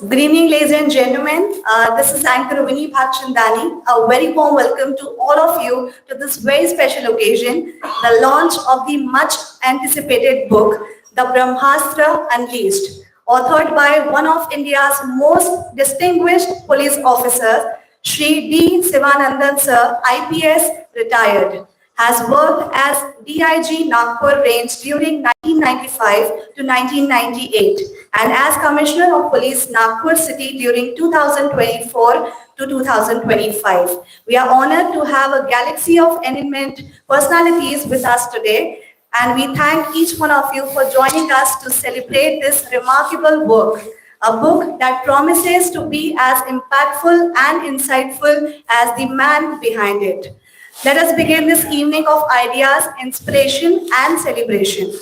Good evening, ladies and gentlemen. This is Anchor Vinny Bhakchandani. A very warm welcome to all of you to this very special occasion, the launch of the much anticipated book, The Brahmastra Unleashed, authored by one of India's most distinguished police officers, Shri D. Sivanandan Sir, IPS, retired, has worked as DIG Nagpur Range during 1995 to 1998 and as Commissioner of Police Nagpur City during 2024 to 2025. We are honored to have a galaxy of eminent personalities with us today, and we thank each one of you for joining us to celebrate this remarkable work, a book that promises to be as impactful and insightful as the man behind it. Let us begin this evening of ideas, inspiration, and celebration.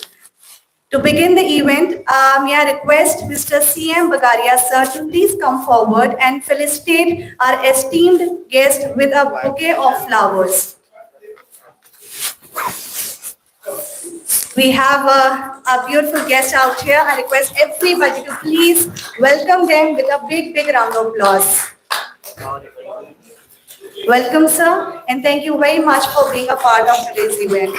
To begin the event, may I request Mr. C.M. Bagaria sir to please come forward and felicitate our esteemed guest with a bouquet of flowers. We have a beautiful guest out here. I request everybody to please welcome them with a big, big round of applause. Welcome, sir, and thank you very much for being a part of today's event.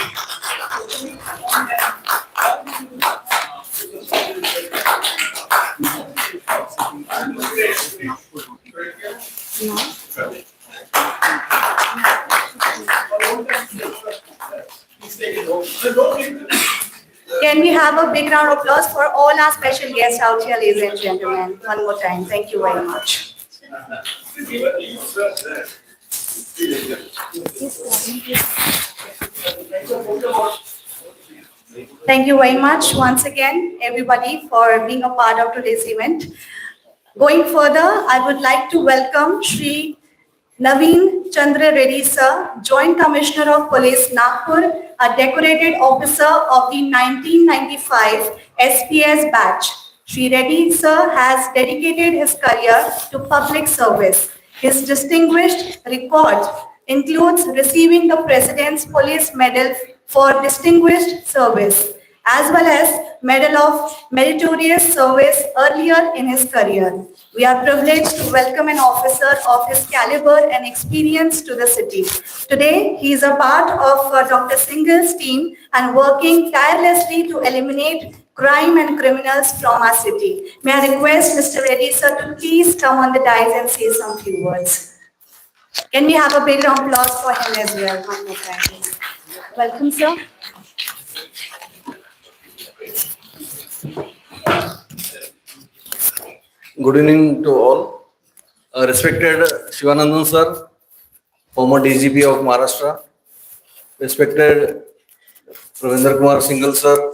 Can we have a big round of applause for all our special guests out here, ladies and gentlemen? One more time. Thank you very much. Thank you very much once again, everybody, for being a part of today's event. Going further, I would like to welcome Shri Naveen Chandra Reddy sir, Joint Commissioner of Police Nagpur, a decorated officer of the 1995 SPS batch. Shri Reddy sir has dedicated his career to public service. His distinguished record includes receiving the President's Police Medal for Distinguished Service, as well as Medal of Meritorious Service earlier in his career. We are privileged to welcome an officer of his caliber and experience to the city. Today, he is a part of Dr. Singhal's team and working tirelessly to eliminate crime and criminals from our city. May I request Mr. Reddy sir to please come on the dais and say some few words. Can we have a big round of applause for him as well? One more time. Welcome, sir. Good evening to all. Respected Sivanandan sir, former DGP of Maharashtra. Respected Ravindra Kumar Singhal sir,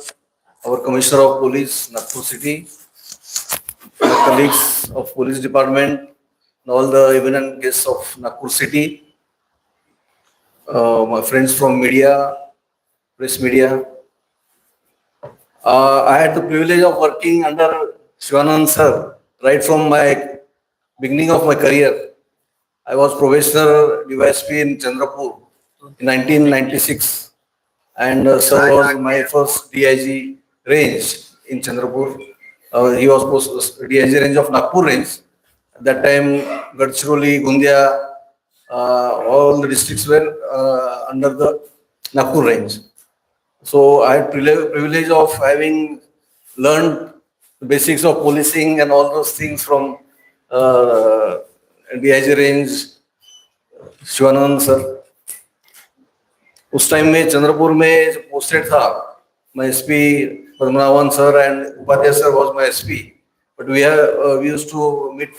our Commissioner of Police, Nagpur City. My colleagues of Police Department, and all the eminent guests of Nagpur City. My friends from media, press media. I had the privilege of working under Sivanandan sir right from my beginning of my career. I was probationer DYSP in Chandrapur in 1996, and sir was my first DIG range in Chandrapur. He was DIG range of Nagpur range. At that time, Gadchiroli, Gundia, all the districts were under the Nagpur range. So I had privilege of having learned the basics of policing and all those things from DIG range, Shivanand sir. उस time में चंद्रपुर में जो posted था, मैं SP Padmanabhan sir and Upadhyay sir was my SP, but we used to meet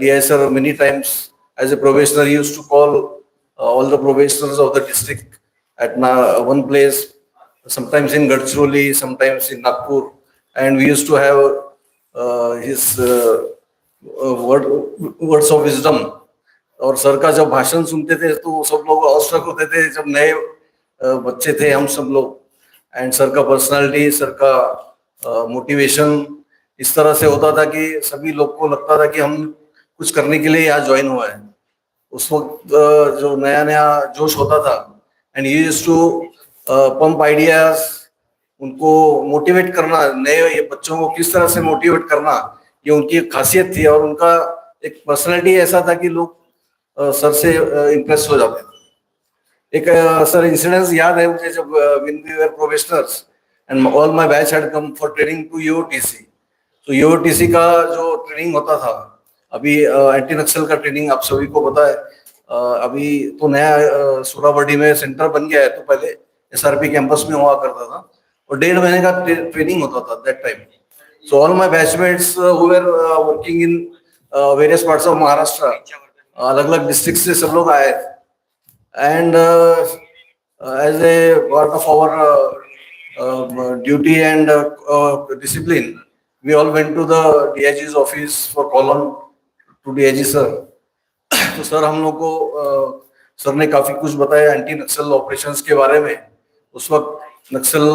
DI sir many times as a probationer. He used to call all the probationers of the district at one place, sometimes in Gadchiroli, sometimes in Nagpur, and we used to have his words of wisdom. और sir का जब भाषण सुनते थे तो सब लोग awestruck होते थे, जब नए बच्चे थे हम सब लोग. एंड सर का पर्सनालिटी, सर का मोटिवेशन इस तरह से होता था कि सभी लोग को लगता था कि हम कुछ करने के लिए यहाँ ज्वाइन हुआ है. उस वक्त जो नया नया जोश होता था, and he used to pump ideas, उनको मोटिवेट करना, नए ये बच्चों को किस तरह से मोटिवेट करना, ये उनकी खासियत थी और उनका एक पर्सनैलिटी ऐसा था कि लोग सर से इम्प्रेस हो जाते थे। एक सर इंसिडेंस याद है मुझे, जब when we were professionals and all my batch had come for training to UOTC, तो यूओटीसी का जो ट्रेनिंग होता था, अभी एंटी नक्सल का ट्रेनिंग आप सभी को पता है, अभी तो नया सूराबर्डी में सेंटर बन गया है, तो पहले एसआरपी कैंपस में हुआ करता था और 1.5 महीने का ट्रेनिंग होता था that time. So all my batchmates who were working in various parts of Maharashtra, अलग अलग डिस्ट्रिक्ट से सब लोग आए, and as a part of our duty and discipline, we all went to the DIG's office for call on to DIG sir. तो sir हम लोग को सर ने काफी कुछ बताया एंटी नक्सल ऑपरेशंस के बारे में। उस वक्त नक्सल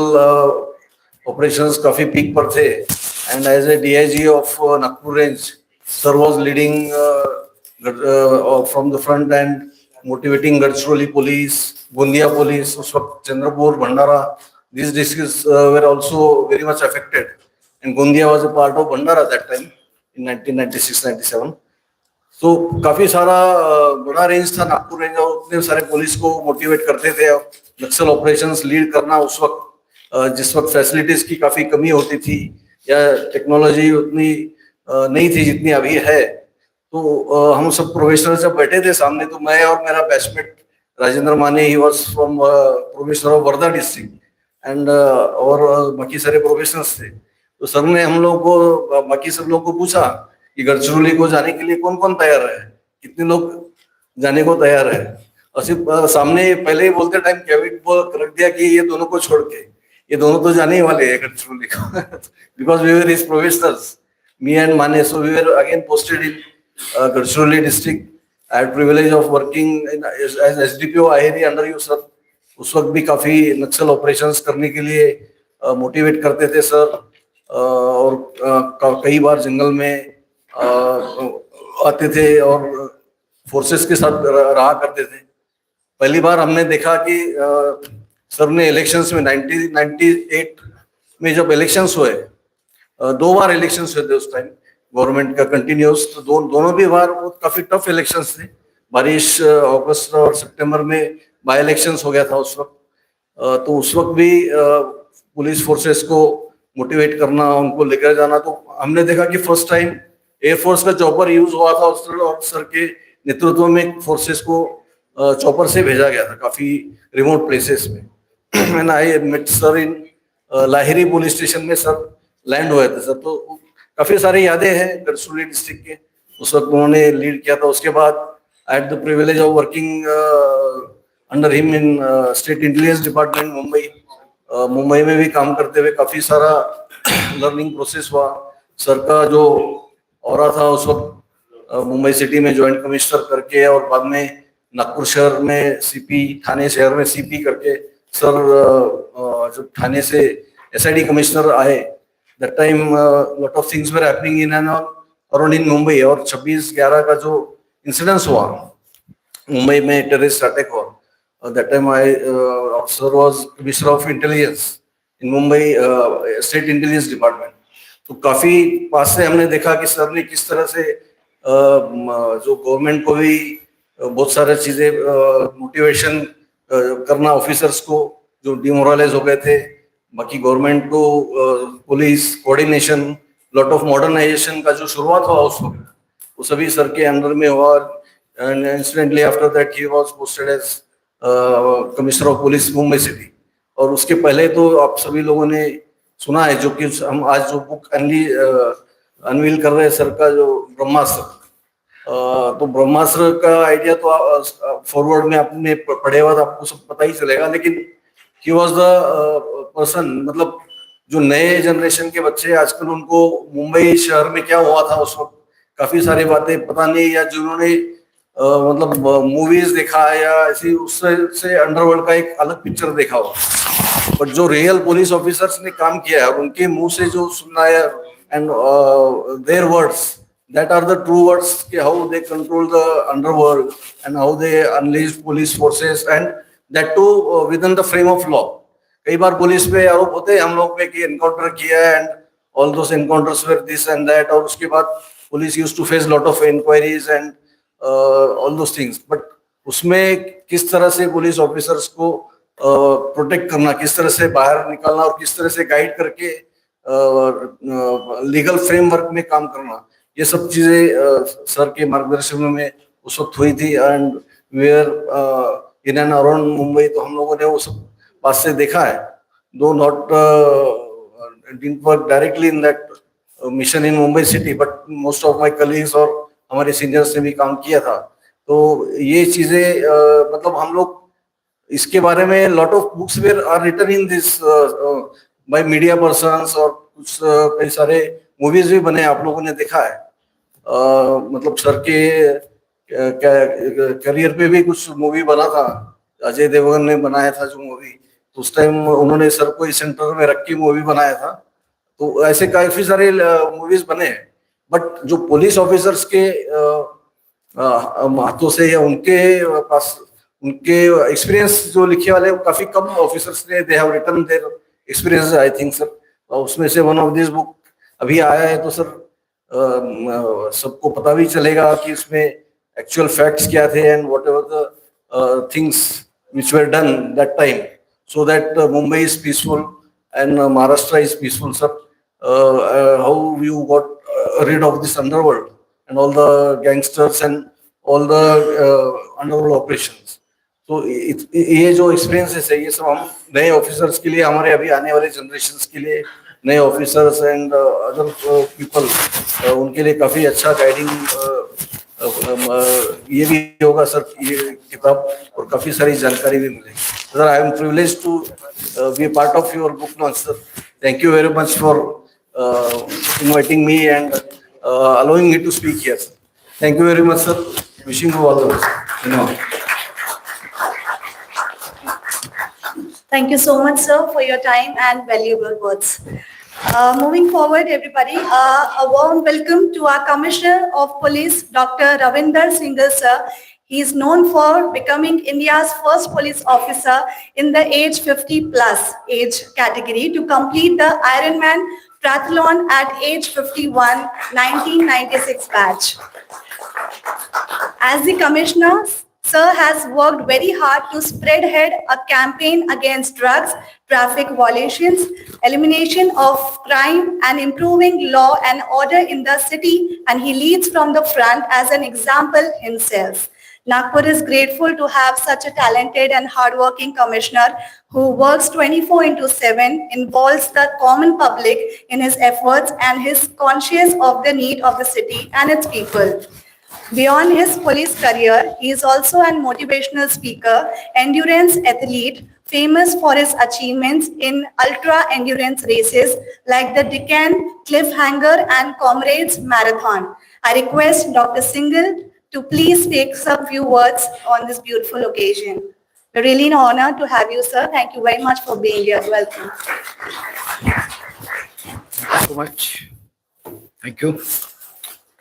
ऑपरेशंस काफी पीक पर थे and as a DIG of Nagpur range, sir was leading from the front and motivating Gadchiroli police, Gondia police, उस वक्त चंद्रपुर, भंडारा, these districts were also very much affected, and Gondia was a part of Bhandara that time in 1996-97. तो काफी सारा बड़ा range था Nagpur range, और उतने सारे पुलिस को मोटिवेट करते थे नक्सल ऑपरेशंस लीड करना। उस वक्त जिस वक्त फैसिलिटीज की काफी कमी होती थी या टेक्नोलॉजी उतनी नहीं थी जितनी अभी है, तो हम सब प्रोफेशनल जब बैठे थे सामने, तो मैं और मेरा बैचमेट राजेंद्र माने, he was from professor of Wardha district, and और बाकी सारे प्रोफेशनल्स थे। तो सर ने हम लोग को, बाकी सब लोग को पूछा कि गढ़चिरौली को जाने के लिए कौन कौन तैयार है, कितने लोग जाने को तैयार है। और सिर्फ सामने पहले ही बोलते टाइम कैबिनेट को रख दिया कि ये दोनों को छोड़ के, ये दोनों तो जाने ही वाले हैं गढ़चिरौली को, because we were his professionals, me and Mane, so we were again posted in Gadchiroli district. I had privilege of working as SDPO Aheri under you sir. उस वक्त भी काफी नक्सल ऑपरेशंस करने के लिए मोटिवेट करते थे सर, और कई बार जंगल में आते थे और फोर्सेस के साथ रहा करते थे। पहली बार हमने देखा कि सर ने इलेक्शंस में 1998 में जब इलेक्शंस हुए, 2 बार इलेक्शंस हुए थे उस टाइम गवर्नमेंट का कंटिन्यूस, तो दोनों भी बार वो काफी टफ इलेक्शंस थे। बारिश अगस्त और सितंबर में बाय इलेक्शंस हो गया था उस वक्त। तो उस वक्त भी पुलिस फोर्सेस को मोटिवेट करना, उनको लेकर जाना, तो हमने देखा कि फर्स्ट टाइम एयरफोर्स का चॉपर यूज हुआ था उस, और सर के नेतृत्व में फोर्सेस को चॉपर से भेजा गया था काफी रिमोट प्लेसेस में। And I met sir in Lahiri police station में सर लैंड हुए थे सर। तो काफी सारी यादें हैं गढ़चिरौली डिस्ट्रिक्ट के, उस वक्त उन्होंने लीड किया था। उसके बाद I had the privilege of working under him in state intelligence department Mumbai. Mumbai में भी काम करते हुए काफी सारा लर्निंग प्रोसेस हुआ। सर का जो ऑरा था उस वक्त मुंबई सिटी में ज्वाइंट कमिश्नर करके, और बाद में नागपुर शहर में सीपी, थाने शहर में सीपी करके सर जब थाने से SID कमिश्नर आए, that time lot of things were happening in and around in Mumbai, और 26/11 का जो इंसिडेंस हुआ मुंबई में, टेररिस्ट अटैक हुआ, that time I sir was commissioner of intelligence in Mumbai state intelligence department। तो काफी पास से हमने देखा कि सर ने किस तरह से जो गवर्नमेंट को भी बहुत सारी चीजें मोटिवेशन करना, ऑफिसर्स को जो डिमोरलाइज हो गए थे, बाकी गवर्नमेंट को police coordination, lot of modernisation का जो शुरुआत हुआ उस वक्त, वो सभी सर के अंडर में हुआ। And incidentally after that he was posted as commissioner of police Mumbai city. और उसके पहले तो आप सभी लोगों ने सुना है, जो कि हम आज जो बुक अनवील कर रहे हैं सर का, जो ब्रह्मास्त्र, तो ब्रह्मास्त्र का आइडिया तो फॉरवर्ड में आपने पढ़े हुआ था, आपको सब पता ही चलेगा। लेकिन ही वॉज द पर्सन, मतलब जो नए जनरेशन के बच्चे आजकल, उनको मुंबई शहर में क्या हुआ था उस वक्त काफी सारी बातें पता नहीं, या जिन्होंने मतलब मूवीज देखा है या ऐसी उससे अंडरवर्ल्ड का एक अलग पिक्चर देखा हो, बट जो रियल पुलिस ऑफिसर्स ने काम किया है उनके मुंह से जो सुनना है, and their words, that are the true words कि how they control the underworld and how they unleash police forces, and that too within the frame of law। कई बार पुलिस पे आरोप होते हैं हम लोग पे कि एनकाउंटर किया है, and all those encounters were this and that, और उसके बाद police used to face lot of inquiries and all those things. But उसमें किस तरह से पुलिस ऑफिसर्स को प्रोटेक्ट करना, किस तरह से बाहर निकालना और किस तरह से गाइड करके लीगल फ्रेमवर्क में काम करना, ये सब चीजें सर के मार्गदर्शन में उस वक्त हुई थी. And were in and around Mumbai, तो हम लोगों ने वो सब पास से देखा है. दो not didn't work directly in that mission in Mumbai city, but most of my colleagues और हमारे सीनियर्स ने भी काम किया था. तो ये चीजें मतलब हम लोग इसके बारे में lot of books were are written in this by media persons, और कुछ कई सारे मूवीज भी बने, आप लोगों ने देखा है. मतलब सर के करियर पे भी कुछ मूवी बना था, अजय देवगन ने बनाया था जो मूवी, तो उस टाइम उन्होंने सर को इस सेंटर में रख के मूवी बनाया था. तो ऐसे काफी सारे मूवीज बने हैं. बट जो पुलिस ऑफिसर्स के हाथों से या उनके पास उनके एक्सपीरियंस जो लिखे वाले, काफी कम ऑफिसर्स ने they have written their experience, I think sir. उसमें से वन ऑफ दिस बुक अभी आया है, तो सर सबको पता भी चलेगा कि इसमें एक्चुअल फैक्ट्स क्या थे and what ever the things which were done that time, so that Mumbai is peaceful and Maharashtra is peaceful, sir. How you got rid of this underworld and all the gangsters and all the underworld operations. तो ये जो experiences है, ये सब हम नए officers के लिए, हमारे अभी आने वाले जनरेशन्स के लिए, नए ऑफिसर्स एंड अदर पीपल, उनके लिए काफी अच्छा गाइडिंग ये भी होगा सर, ये किताब, और काफी सारी जानकारी भी मिलेगी. Sir, I am privilege to be part of your book launch sir. Thank you very much for inviting me and allowing me to speak here. Thank you very much sir. Wishing you all the best. Thank you so much, sir, for your time and valuable words. Moving forward, everybody, a warm welcome to our Commissioner of Police, Dr. Ravinder Singhal, sir. He is known for becoming India's first police officer in the age 50 plus age category to complete the Ironman triathlon at age 51, 1996 batch. As the Commissioner, Sir has worked very hard to spearhead a campaign against drugs, traffic violations, elimination of crime, and improving law and order in the city, and he leads from the front as an example himself. Nagpur is grateful to have such a talented and hardworking commissioner who works 24/7, involves the common public in his efforts, and is conscious of the need of the city and its people. Beyond his police career, he is also a motivational speaker, endurance athlete, famous for his achievements in ultra-endurance races like the Deccan Cliffhanger and Comrades Marathon. I request Dr. Singhal to please take some few words on this beautiful occasion. We're really an honor to have you, sir. Thank you very much for being here. Welcome. So much. Thank you.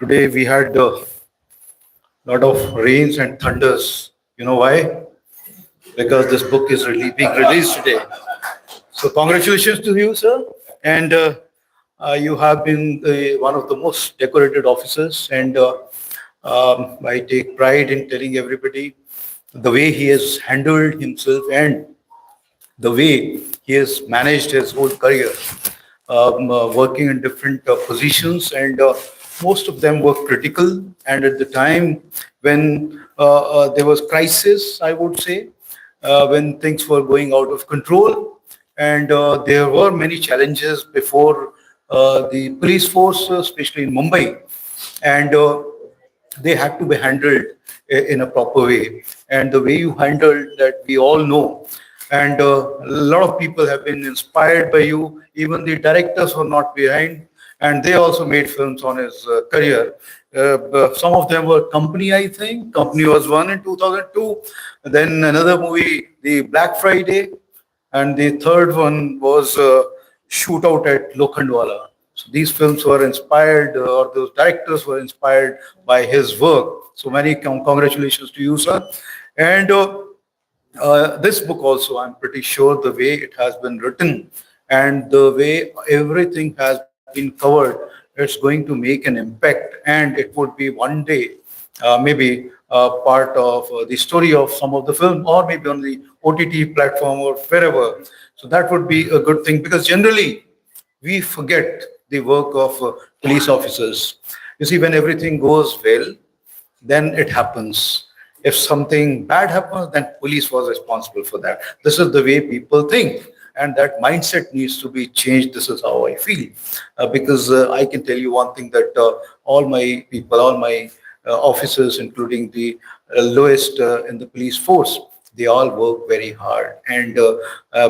Today we had lot of rains and thunders. You know why? Because this book is being released today. So congratulations to you, sir. And you have been one of the most decorated officers. And I take pride in telling everybody the way he has handled himself and the way he has managed his whole career, working in different positions, and most of them were critical. And at the time when there was crisis, I would say, when things were going out of control, and there were many challenges before the police force, especially in Mumbai, and they had to be handled in a proper way. And the way you handled that, we all know. And a lot of people have been inspired by you. Even the directors were not behind, and they also made films on his career. Some of them were Company, I think. Company was one in 2002. Then another movie, The Black Friday. And the third one was Shootout at Lokhandwala. So these films were inspired, or those directors were inspired by his work. So many congratulations to you, sir. And this book also, I'm pretty sure the way it has been written and the way everything has been been covered, it's going to make an impact, and it would be one day maybe part of the story of some of the film, or maybe on the OTT platform or wherever. So that would be a good thing, because generally we forget the work of police officers. You see, when everything goes well, then it happens. If something bad happens, then police was responsible for that. This is the way people think, and that mindset needs to be changed. This is how I feel, because I can tell you one thing, that all my people, all my officers, including the lowest in the police force, they all work very hard, and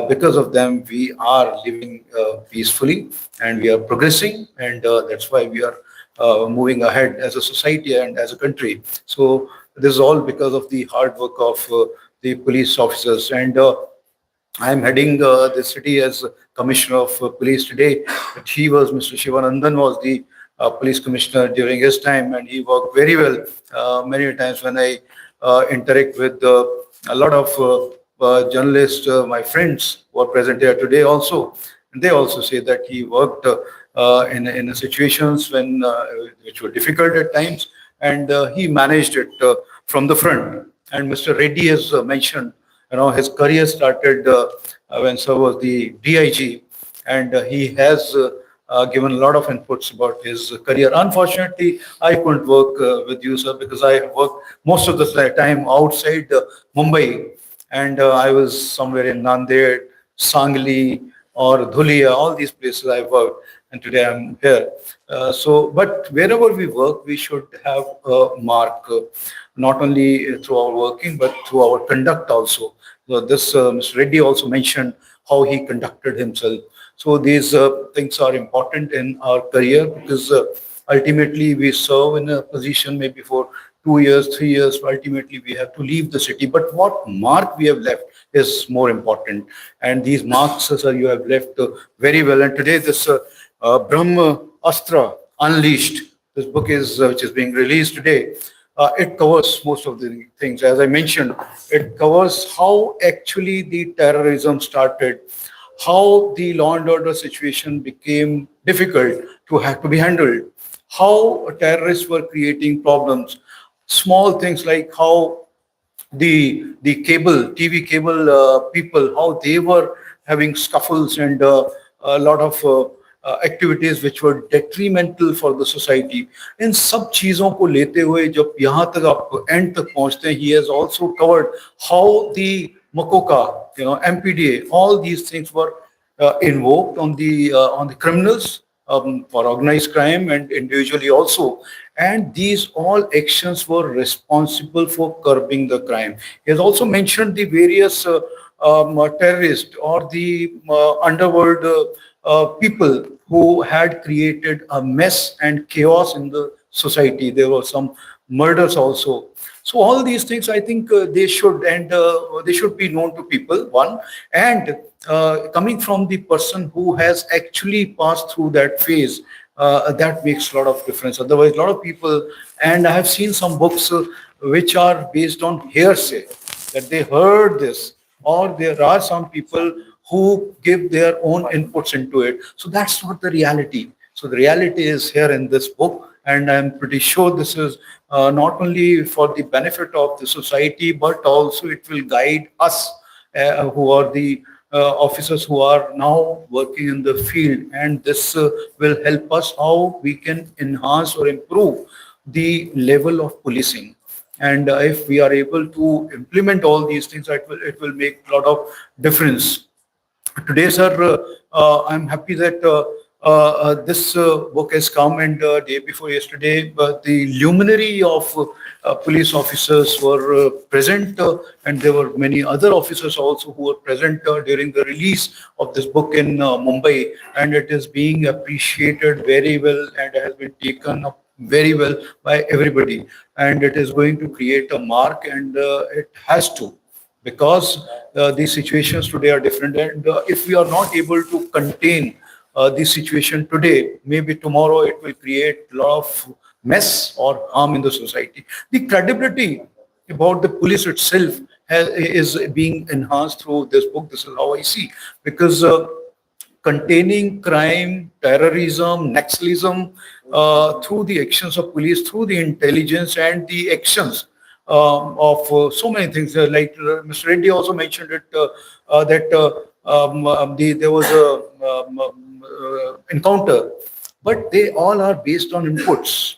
because of them, we are living peacefully, and we are progressing, and that's why we are moving ahead as a society and as a country. So this is all because of the hard work of the police officers. And I'm heading the city as commissioner of police today. But he was, Mr. Shivanandan was the police commissioner during his time, and he worked very well. Many times when I interact with a lot of journalists, my friends who are present here today also, and they also say that he worked in situations when which were difficult at times, and he managed it from the front. And Mr. Reddy has mentioned, his career started when sir was the DIG, and he has given a lot of inputs about his career. Unfortunately, I couldn't work with you, sir, because I worked most of the time outside Mumbai, and I was somewhere in Nanded, Sangli, or Dhulia, all these places I worked, and today I'm here. But wherever we work, we should have a mark, not only through our working, but through our conduct also. So this Mr. Reddy also mentioned how he conducted himself. So these things are important in our career, because ultimately we serve in a position maybe for 2 years, 3 years. Ultimately, we have to leave the city. But what mark we have left is more important. And these marks, sir, you have left very well. And today, this Brahmastra Unleashed, this book is which is being released today. It covers most of the things. As I mentioned, it covers how actually the terrorism started, how the law and order situation became difficult to have to be handled, how terrorists were creating problems, small things like how the cable TV cable people, how they were having scuffles, and a lot of activities which were detrimental for the society. इन सब चीजों को लेते हुए जब यहाँ तक आप end तक पहुँचते हैं, he has also covered how the Makoka, MPDA, all these things were invoked on the criminals, for organized crime and individually also. And these all actions were responsible for curbing the crime. He has also mentioned the various terrorists or the underworld people who had created a mess and chaos in the society. There were some murders also. So all these things, I think they should be known to people. One, and coming from the person who has actually passed through that phase, that makes a lot of difference. Otherwise, a lot of people, and I have seen some books which are based on hearsay, that they heard this, or there are some people who give their own inputs into it. So that's not the reality. So the reality is here in this book, and I'm pretty sure this is not only for the benefit of the society, but also it will guide us who are the officers who are now working in the field, and this will help us how we can enhance or improve the level of policing. And if we are able to implement all these things, it will make a lot of difference. Today, sir, I'm happy that this book has come, and day before yesterday, the luminary of police officers were present, and there were many other officers also who were present during the release of this book in Mumbai, and it is being appreciated very well and has been taken up very well by everybody, and it is going to create a mark, and it has to, because these situations today are different, and if we are not able to contain this situation today, maybe tomorrow it will create a lot of mess or harm in the society. The credibility about the police itself is being enhanced through this book. This is how I see, because containing crime, terrorism, Naxalism through the actions of police, through the intelligence and the actions of so many things. Like Mr. Reddy also mentioned it that there was a encounter, but they all are based on inputs,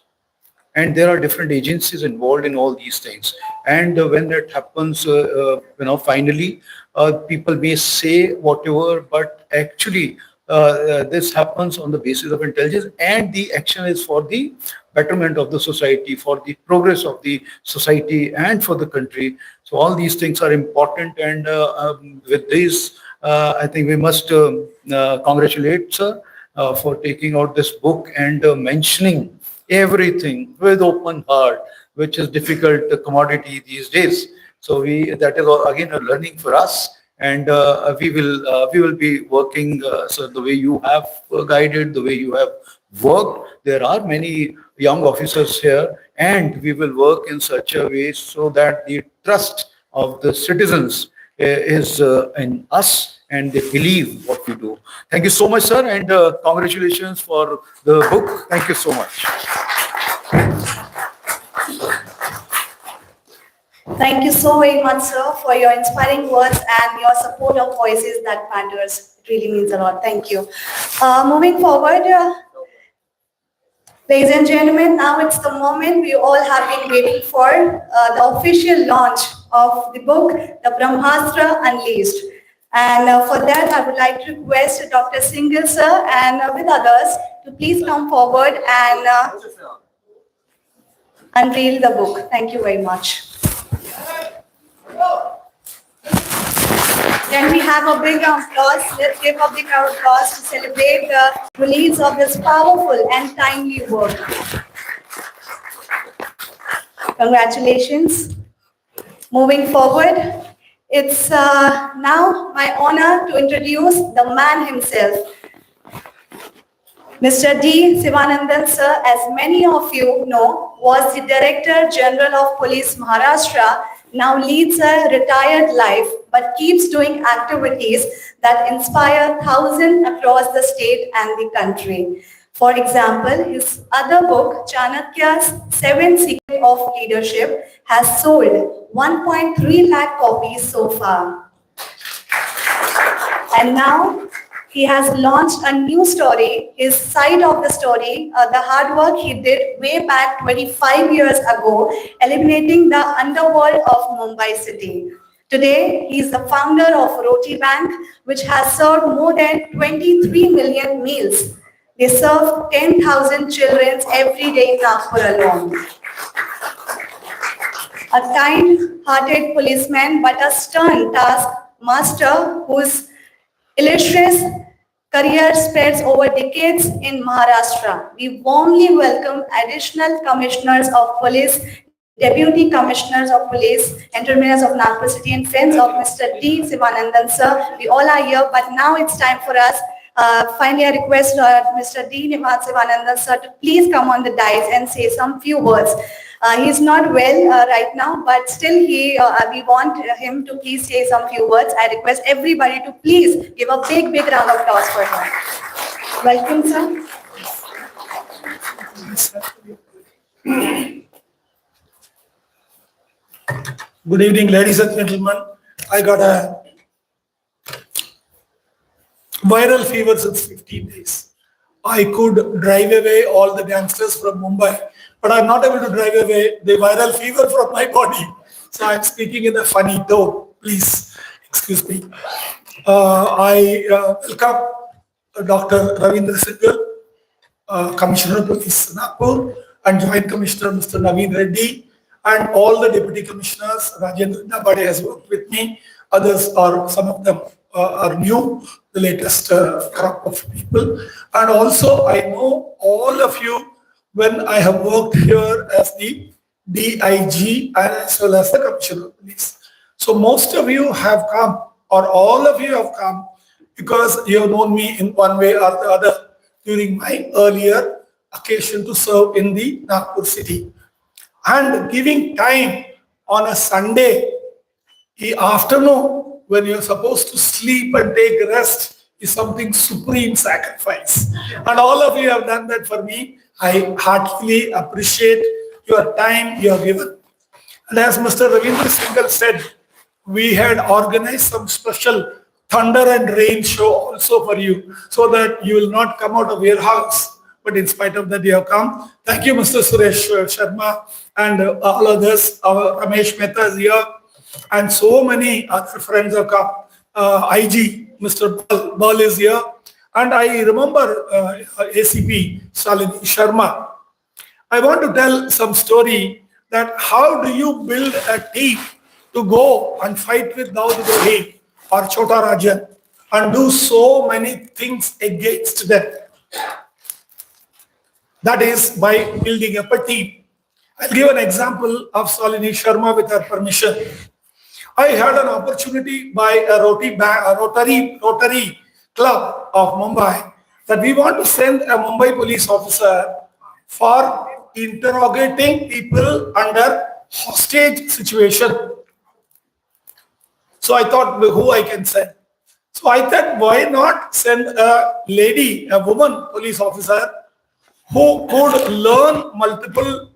and there are different agencies involved in all these things. And when that happens, finally, people may say whatever, but actually this happens on the basis of intelligence, and the action is for the betterment of the society, for the progress of the society and for the country. So all these things are important, and with this I think we must congratulate sir for taking out this book and mentioning everything with open heart, which is difficult commodity these days. So that is again a learning for us, and we will be working. So the way you have guided, the way you have worked, there are many young officers here, and we will work in such a way so that the trust of the citizens is in us, and they believe what we do. Thank you so much, sir, and congratulations for the book. Thank you so much. Thank you so very much, sir, for your inspiring words and your support of voices that matters. It really means a lot. Thank you. Moving forward, ladies and gentlemen, now it's the moment we all have been waiting for, the official launch of the book, The Brahmastra Unleashed. And for that, I would like to request Dr. Singhal, sir, and with others to please come forward and unveil the book. Thank you very much. Can we have a big applause? Let's give a big applause to celebrate the release of this powerful and timely work. Congratulations. Moving forward, it's now my honor to introduce the man himself. Mr. D. Sivanandan, sir, as many of you know, was the Director General of Police Maharashtra, now leads a retired life, but keeps doing activities that inspire thousands across the state and the country. For example, his other book, Chanakya's 7 Secrets of Leadership, has sold 1.3 lakh copies so far. And now he has launched a new story, his side of the story, the hard work he did way back 25 years ago, eliminating the underworld of Mumbai city. Today, he is the founder of Roti Bank, which has served more than 23 million meals. They serve 10,000 children every day in Nagpur alone. A kind-hearted policeman, but a stern taskmaster whose illustrious career spreads over decades in Maharashtra. We warmly welcome additional commissioners of police, deputy commissioners of police, entrepreneurs of Nagpur city, and friends of Mr. D. Sivanandan, sir. We all are here, but now it's time for us. Finally, I request Mr. D. Sivanandan, sir, to please come on the dais and say some few words. He's not well right now, but still we want him to please say some few words. I request everybody to please give a big, big round of applause for him. Welcome, sir. Good evening, ladies and gentlemen. I got a viral fever since 15 days. I could drive away all the gangsters from Mumbai, but I'm not able to drive away the viral fever from my body. So I'm speaking in a funny tone. Please excuse me. I welcome Dr. Ravindra Singhal, Commissioner of Police Nagpur, and Joint Commissioner Mr. Naveen Reddy, and all the deputy commissioners. Rajendra Nabade has worked with me. Others are, some of them are new, the latest crop of people. And also, I know all of you when I have worked here as the DIG and as well as the Commissioner of Police. So most of you have come, or all of you have come, because you have known me in one way or the other during my earlier occasion to serve in the Nagpur city. And giving time on a Sunday afternoon when you're supposed to sleep and take rest is something supreme sacrifice. And all of you have done that for me. I heartily appreciate your time you have given. And as Mr. Ravindra Singhal said, we had organized some special thunder and rain show also for you so that you will not come out of your house. But in spite of that, you have come. Thank you, Mr. Suresh Sharma and all others. Our Ramesh Mehta is here and so many other friends have come. IG, Mr. Bal is here. And I remember ACP Shalini Sharma. I want to tell some story that how do you build a team to go and fight with Daud Ibrahim or Chota Rajan and do so many things against them. That is by building up a team. I'll give an example of Shalini Sharma with her permission. I had an opportunity by a Rotary Club of Mumbai that we want to send a Mumbai police officer for interrogating people under hostage situation. So I thought, who I can send? So I thought, why not send a lady, a woman police officer who could learn multiple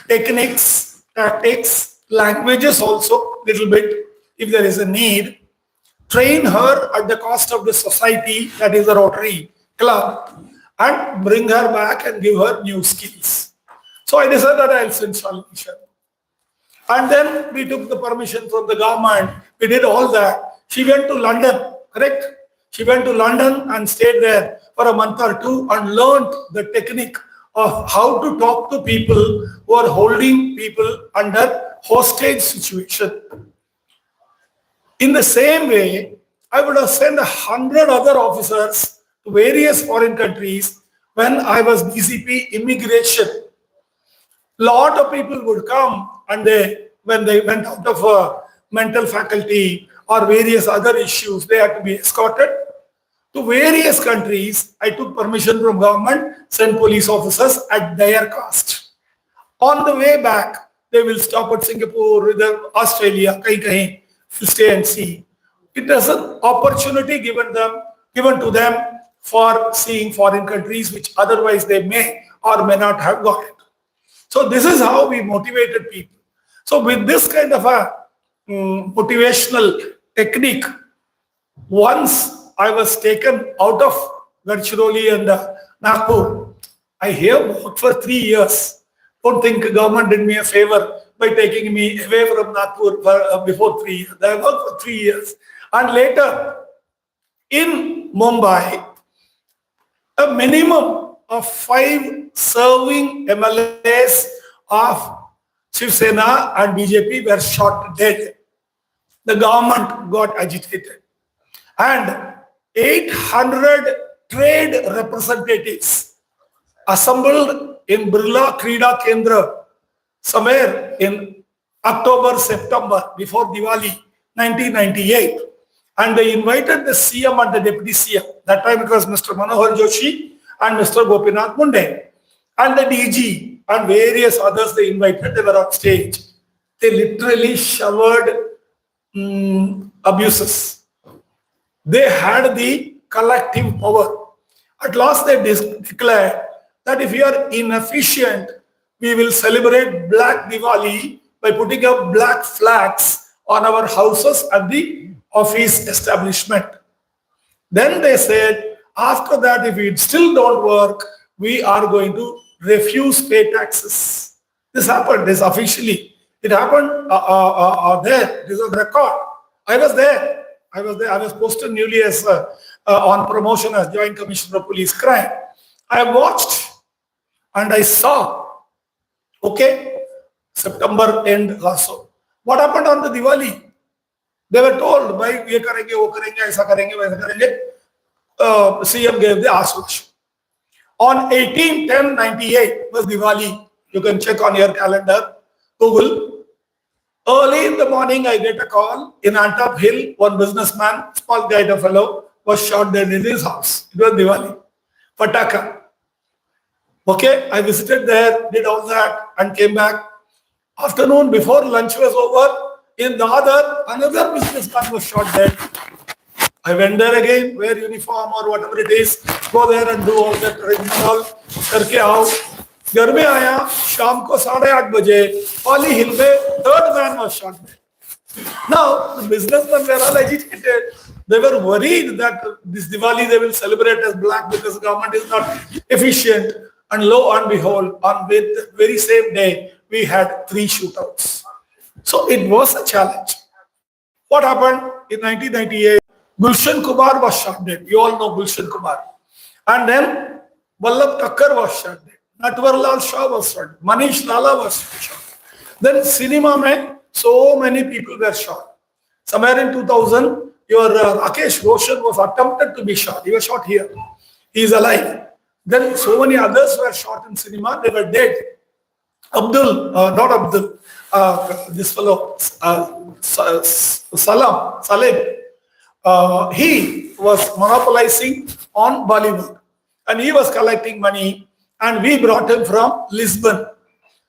techniques, tactics, languages also, little bit, if there is a need, train her at the cost of the society, that is the Rotary Club, and bring her back and give her new skills. So I decided that I'll send Shalini Sharma. And then we took the permission from the government. We did all that. She went to London, correct? She went to London and stayed there for a month or two and learned the technique of how to talk to people who are holding people under hostage situation. In the same way, I would have sent 100 other officers to various foreign countries when I was DCP immigration. Lot of people would come and when they went out of a mental faculty or various other issues, they had to be escorted to various countries. I took permission from government, sent police officers at their cost. On the way back, they will stop at Singapore, Australia, kahin, stay and see. It is an opportunity given to them for seeing foreign countries which otherwise they may or may not have got it. So this is how we motivated people. So with this kind of a motivational technique, once I was taken out of Gadchiroli and Nagpur, I have worked for 3 years. Don't think the government did me a favor by taking me away from Nagpur before 3 years. I worked for 3 years. And later, in Mumbai, a minimum of 5 serving MLAs of Shiv Sena and BJP were shot dead. The government got agitated. And 800 trade representatives assembled in Birla Krida Kendra somewhere in October, September, before Diwali, 1998. And they invited the CM and the Deputy CM. That time it was Mr. Manohar Joshi and Mr. Gopinath Munde. And the DG and various others they invited, they were on stage. They literally showered abuses. They had the collective power. At last they declared that if you are inefficient, we will celebrate Black Diwali by putting up black flags on our houses and the office establishment. Then they said, after that, if it still don't work, we are going to refuse pay taxes. This happened, this officially. It happened there. This is a record. I was there. I was posted newly as on promotion as Joint Commissioner of Police Crime. I watched and I saw, okay, September end also. What happened on the Diwali? They were told, by ye karenge, wo karenge, aisa karenge, waisa karenge. CM gave the Ashwash. On 18/10/98 was Diwali. You can check on your calendar, Google. Early in the morning, I get a call in Antap Hill. One businessman, small guy, a fellow, was shot dead in his house. It was Diwali. Pataka. Okay, I visited there, did all that, and came back. Afternoon, before lunch was over, in Dadar, another businessman was shot dead. I went there again, wear uniform or whatever it is, go there and do all that rigmarole, करके आओ. घर में आया शाम को 8:30 बजे Pali Hill में third man was shot dead. Now, the businessmen were all agitated. They were worried that this Diwali they will celebrate as black because the government is not efficient. And lo and behold, on the very same day, we had 3 shootouts. So it was a challenge. What happened in 1998? Gulshan Kumar was shot dead. You all know Gulshan Kumar. And then Vallabh Thakkar was shot dead. Natwarlal Shah was shot. Manish Lala was shot. Then cinema mein, so many people were shot. Somewhere in 2000, your Rakesh Roshan was attempted to be shot. He was shot here. He is alive. Then so many others were shot in cinema. They were dead. This fellow, Salim, he was monopolizing on Bollywood. And he was collecting money. And we brought him from Lisbon.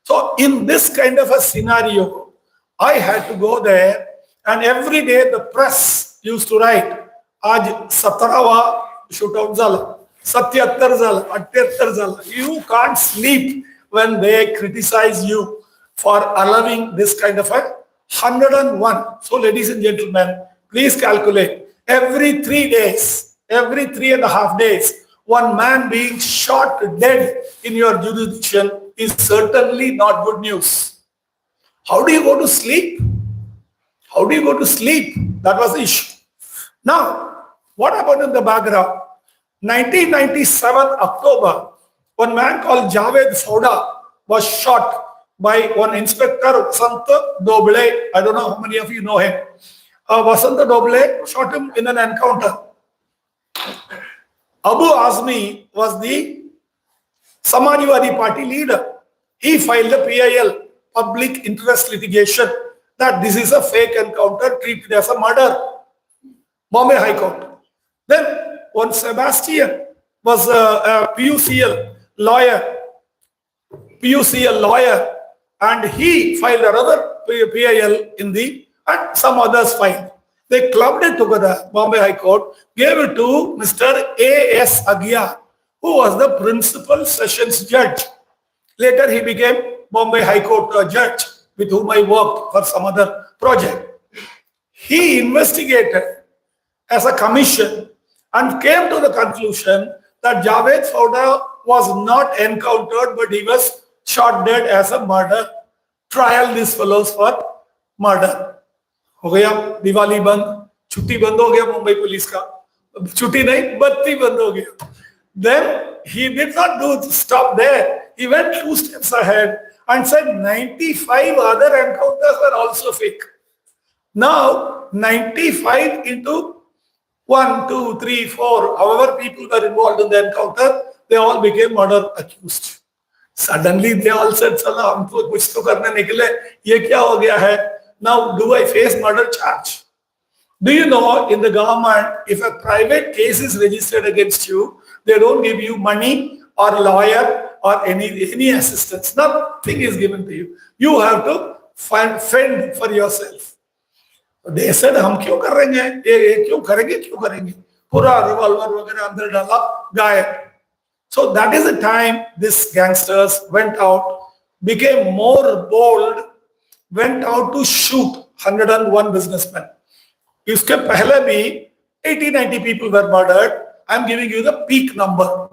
So in this kind of a scenario, I had to go there, and every day the press used to write, "Aaj 17वां shootout zala, 77 zala, 78 zala." You can't sleep when they criticize you for allowing this kind of a 101. So ladies and gentlemen, please calculate. Every 3 days, every 3.5 days, one man being shot dead in your jurisdiction is certainly not good news. How do you go to sleep? How do you go to sleep? That was the issue. Now, what happened in the background? 1997 October, one man called Javed Fauda was shot by one inspector, Vasant Doble. I don't know how many of you know him. Vasant Doble shot him in an encounter. Abu Azmi was the Samajwadi Party leader. He filed a PIL, public interest litigation, that this is a fake encounter treated as a murder. Bombay High Court. Then one Sebastian was a PUCL lawyer, and he filed another PIL in the, and some others filed. They clubbed it together, Bombay High Court, gave it to Mr. A.S. Agyar, who was the principal sessions judge. Later, he became Bombay High Court judge, with whom I worked for some other project. He investigated as a commission and came to the conclusion that Javed Fauda was not encountered, but he was shot dead as a murder. Trial these fellows for murder. हो गया दिवाली बंद, छुट्टी बंद हो गया Mumbai police का, छुट्टी नहीं बत्ती बंद हो गया. Then he did not stop there. He went 2 steps ahead and said 95 other encounters were also fake. Now 95 into 1, 2, 3, 4, however people were involved in the encounter, they all became murder accused. Suddenly they all said, "Chala, hum to kuch to karne nikle. Ye kya ho gaya hai? Now, do I face murder charge?" Do you know, in the government, if a private case is registered against you, they don't give you money or lawyer or any assistance. Nothing is given to you. You have to fend for yourself. They said, "हम क्यों करेंगे? ये क्यों करेंगे? पूरा revolver वगैरह अंदर डाला, गायब." So that is the time these gangsters went out, became more bold, went out to shoot 101 businessmen. इसके पहले भी 80-90 people were murdered. I'm giving you the peak number.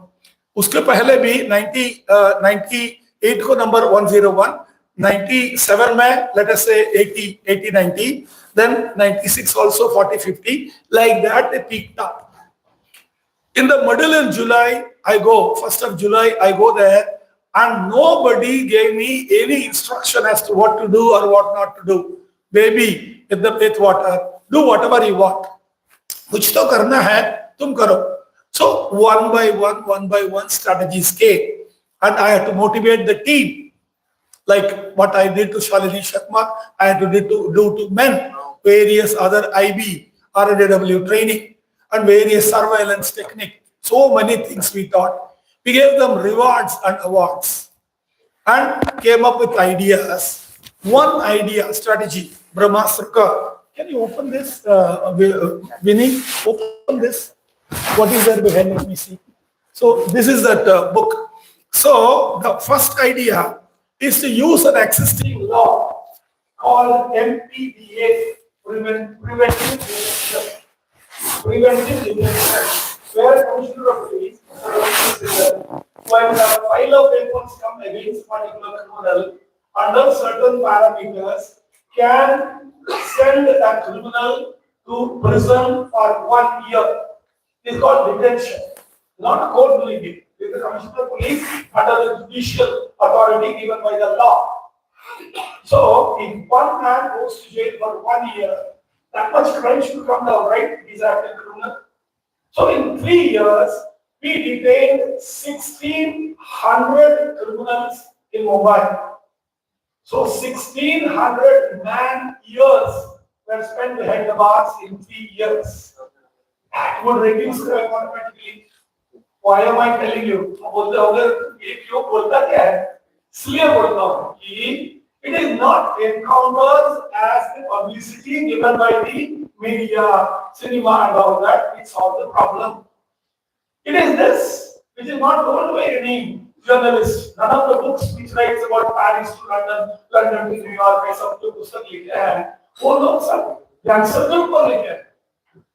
उसके पहले भी 98 को number 101, 97 में let us say 80-90, then 96 also 40-50, like that they peaked up. In the middle of July, I go, 1st of July, I go there, and nobody gave me any instruction as to what to do or what not to do. Baby, with the with water, do whatever you want. कुछ तो करना है, तुम करो. So one by one strategies came, and I had to motivate the team. Like what I did to Shalini Sharma, I had to do to men, various other IB, RAW training, and various surveillance technique. So many things we taught. We gave them rewards and awards and came up with ideas. One idea, strategy, Brahmastra Can you open this, Vinny? Open this. What is there behind? Let me see. So this is that book. So the first idea is to use an existing law called MPDA, Preventive Detection. Preventive Detection, where Commissioner of Police, when the file of papers come against particular criminal under certain parameters, can send a criminal to prison for 1 year. It's called detention, not a court doing it. It's the Commissioner of Police under the judicial authority given by the law. So, if one man goes to jail for 1 year, that much crime should come down, right? He's acting criminal. So, in 3 years, we detained 1,600 criminals in Mumbai. So, 1,600 man years were spent behind the bars in 3 years. That would reduce crime automatically. Why am I telling you? बोलते होंगे ये क्यों बोलता क्या है? इसलिए बोलता हूँ कि it is not encounters as the publicity given by the media, cinema and all that. It solves the problem. It is this, which is not told by any journalist. None of the books which writes about Paris to London, London to New York, ऐसा जो पुस्तक लिखे हैं, वो लोग सब gangster के ऊपर लिखे हैं.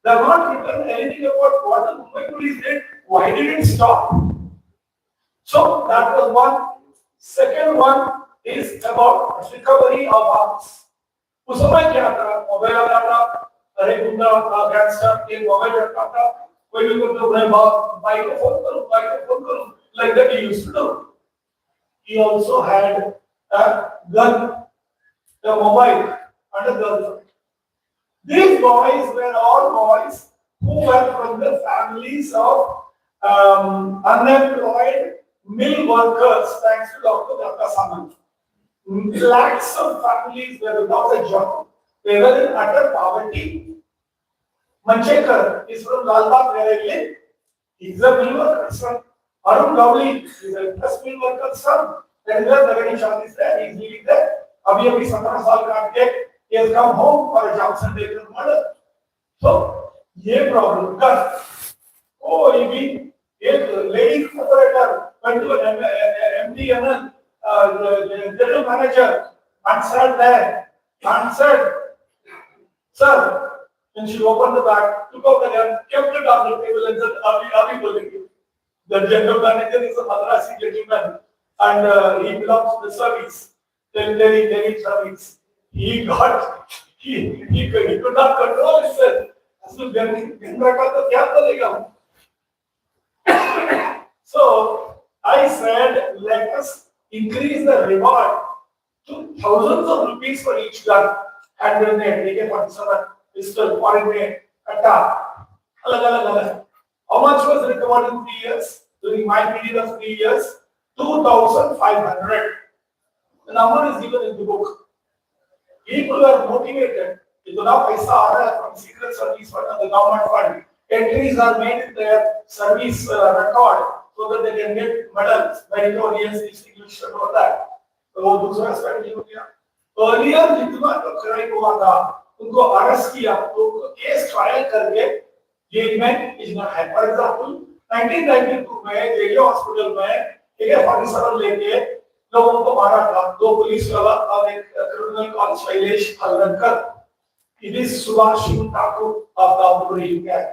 They have not written anything about what the Mumbai police did. Why did it stop? So that was one. Second one is about recovery of arms. उस समय क्या था? मोबाइल आता था, अरे गुंडा गैंगस्टर के मोबाइल रखता था, कोई भी बोलता मैं बाइक को फोन करूं, like that he used to do. He also had a gun, a mobile and a gun. These boys were all boys who were from the families of unemployed mill workers, thanks to Dr. Datta Samant. Lakhs of families were without a job. They were in utter poverty. Manchekar is from Lalbagh, where I live. He's a mill worker's son. Arun Gowli is a plus mill worker's son. That is where Nagani Chand is there. He's living there. Abhi 17 saal ka ke, he has come home for a Johnson Taylor murder. So, ये problem कर. Oh, ये lady operator went to an MD general manager and sat there and said, "Sir," and she opened the bag, took out the gun, kept it on the table and said, "Are we bullying you?" The general manager is a Madrasi gentleman and he belongs to the service, Delhi service. He could not control himself. So I said, let us increase the reward to thousands of rupees for each gun. Hand grenade, AK-47, pistol, foreign grenade, attack. How much was recovered in 3 years? During my period of 3 years, 2,500. The number is given in the book. People were motivated. Itna paisa aa raha hai from secret service fund and the government fund. Entries are made in their service record so that they can get medals, meritorious, distinguished and all that. तो वो दूसरा strategy हो गया. Earlier जितना तो crime हुआ था, उनको arrest किया, तो उनको case trial करके जेल में इजना है. For example, 1992 में जेल हॉस्पिटल में AK-47 लेके लोगों को मारा था. 2 पुलिस वाला और एक criminal call Shailesh Haldarkar. It is Subhash Thakur of the Ampuri gang